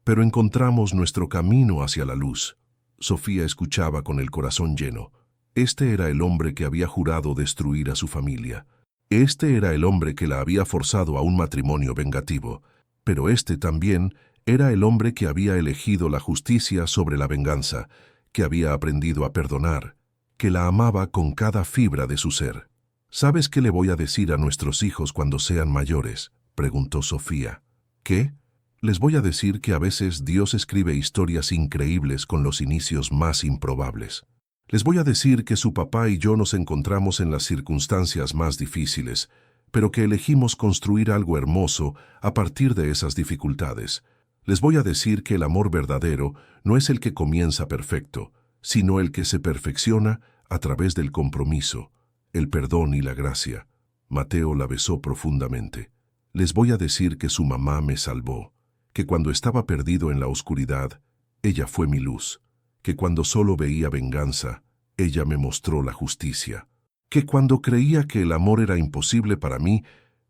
pero encontramos nuestro camino hacia la luz». Sofía escuchaba con el corazón lleno. Este era el hombre que había jurado destruir a su familia. Este era el hombre que la había forzado a un matrimonio vengativo. Pero este también era el hombre que había elegido la justicia sobre la venganza, que había aprendido a perdonar, que la amaba con cada fibra de su ser. «¿Sabes qué le voy a decir a nuestros hijos cuando sean mayores?», preguntó Sofía. «¿Qué? Les voy a decir que a veces Dios escribe historias increíbles con los inicios más improbables. Les voy a decir que su papá y yo nos encontramos en las circunstancias más difíciles, pero que elegimos construir algo hermoso a partir de esas dificultades. Les voy a decir que el amor verdadero no es el que comienza perfecto, sino el que se perfecciona a través del compromiso, el perdón y la gracia». Mateo la besó profundamente. «Les voy a decir que su mamá me salvó, que cuando estaba perdido en la oscuridad, ella fue mi luz, que cuando solo veía venganza, ella me mostró la justicia, que cuando creía que el amor era imposible para mí,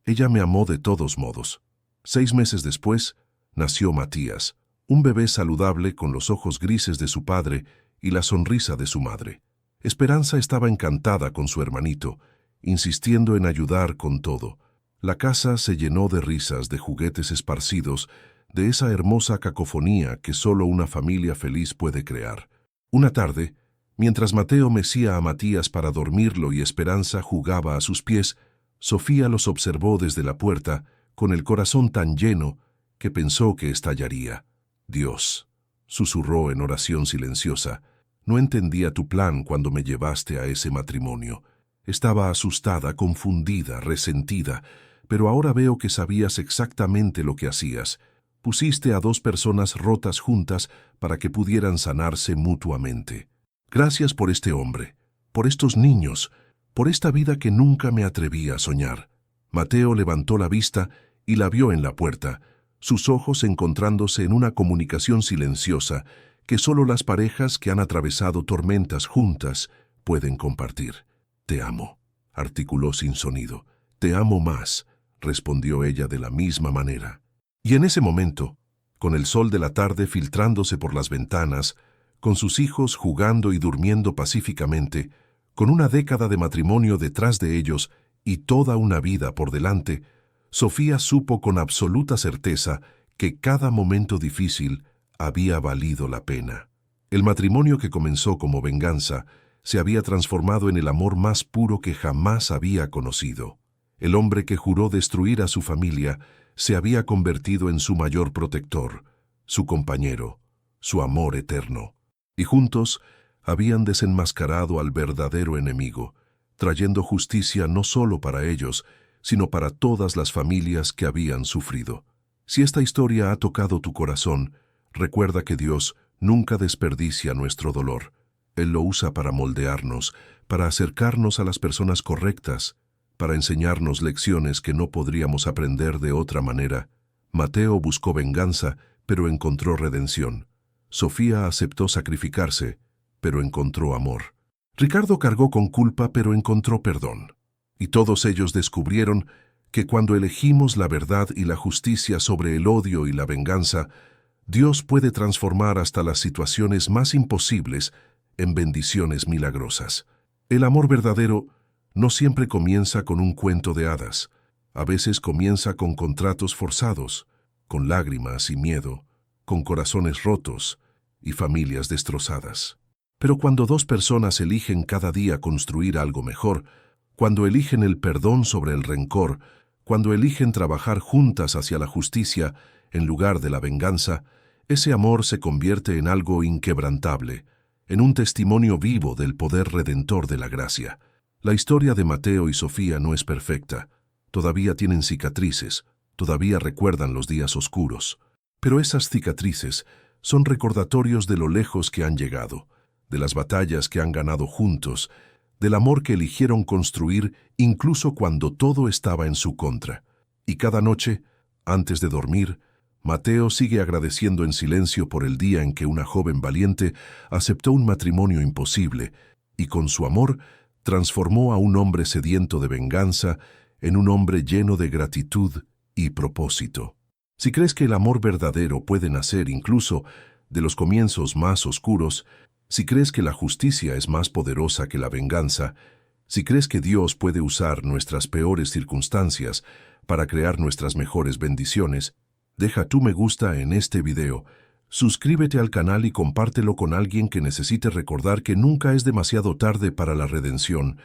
ella me amó de todos modos. 6 meses después, nació Matías, un bebé saludable con los ojos grises de su padre y la sonrisa de su madre. Esperanza estaba encantada con su hermanito, insistiendo en ayudar con todo. La casa se llenó de risas, de juguetes esparcidos, de esa hermosa cacofonía que solo una familia feliz puede crear. Una tarde, mientras Mateo mecía a Matías para dormirlo y Esperanza jugaba a sus pies, Sofía los observó desde la puerta, con el corazón tan lleno que pensó que estallaría. Dios, susurró en oración silenciosa, no entendía tu plan cuando me llevaste a ese matrimonio. Estaba asustada, confundida, resentida, pero ahora veo que sabías exactamente lo que hacías. Pusiste a 2 personas rotas juntas para que pudieran sanarse mutuamente. Gracias por este hombre, por estos niños, por esta vida que nunca me atreví a soñar. Mateo levantó la vista y la vio en la puerta, sus ojos encontrándose en una comunicación silenciosa que solo las parejas que han atravesado tormentas juntas pueden compartir. Te amo, articuló sin sonido. Te amo más, respondió ella de la misma manera. Y en ese momento, con el sol de la tarde filtrándose por las ventanas, con sus hijos jugando y durmiendo pacíficamente, con una década de matrimonio detrás de ellos y toda una vida por delante, Sofía supo con absoluta certeza que cada momento difícil había valido la pena. El matrimonio que comenzó como venganza se había transformado en el amor más puro que jamás había conocido. El hombre que juró destruir a su familia se había convertido en su mayor protector, su compañero, su amor eterno. Y juntos habían desenmascarado al verdadero enemigo, trayendo justicia no solo para ellos, sino para todas las familias que habían sufrido. Si esta historia ha tocado tu corazón, recuerda que Dios nunca desperdicia nuestro dolor. Él lo usa para moldearnos, para acercarnos a las personas correctas, para enseñarnos lecciones que no podríamos aprender de otra manera. Mateo buscó venganza, pero encontró redención. Sofía aceptó sacrificarse, pero encontró amor. Ricardo cargó con culpa, pero encontró perdón. Y todos ellos descubrieron que cuando elegimos la verdad y la justicia sobre el odio y la venganza, Dios puede transformar hasta las situaciones más imposibles en bendiciones milagrosas. El amor verdadero no siempre comienza con un cuento de hadas. A veces comienza con contratos forzados, con lágrimas y miedo, con corazones rotos y familias destrozadas. Pero cuando 2 personas eligen cada día construir algo mejor, cuando eligen el perdón sobre el rencor, cuando eligen trabajar juntas hacia la justicia en lugar de la venganza, ese amor se convierte en algo inquebrantable, en un testimonio vivo del poder redentor de la gracia. La historia de Mateo y Sofía no es perfecta. Todavía tienen cicatrices, todavía recuerdan los días oscuros. Pero esas cicatrices son recordatorios de lo lejos que han llegado, de las batallas que han ganado juntos, del amor que eligieron construir incluso cuando todo estaba en su contra. Y cada noche, antes de dormir, Mateo sigue agradeciendo en silencio por el día en que una joven valiente aceptó un matrimonio imposible y con su amor transformó a un hombre sediento de venganza en un hombre lleno de gratitud y propósito. Si crees que el amor verdadero puede nacer incluso de los comienzos más oscuros, si crees que la justicia es más poderosa que la venganza, si crees que Dios puede usar nuestras peores circunstancias para crear nuestras mejores bendiciones, deja tu me gusta en este video, suscríbete al canal y compártelo con alguien que necesite recordar que nunca es demasiado tarde para la redención,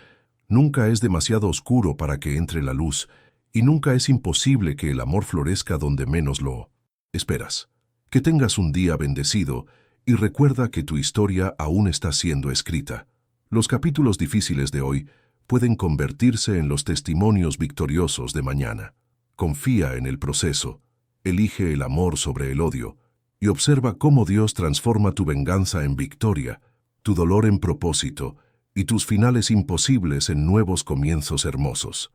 nunca es demasiado oscuro para que entre la luz, y nunca es imposible que el amor florezca donde menos lo esperas. Que tengas un día bendecido y recuerda que tu historia aún está siendo escrita. Los capítulos difíciles de hoy pueden convertirse en los testimonios victoriosos de mañana. Confía en el proceso, elige el amor sobre el odio, y observa cómo Dios transforma tu venganza en victoria, tu dolor en propósito, y tus finales imposibles en nuevos comienzos hermosos.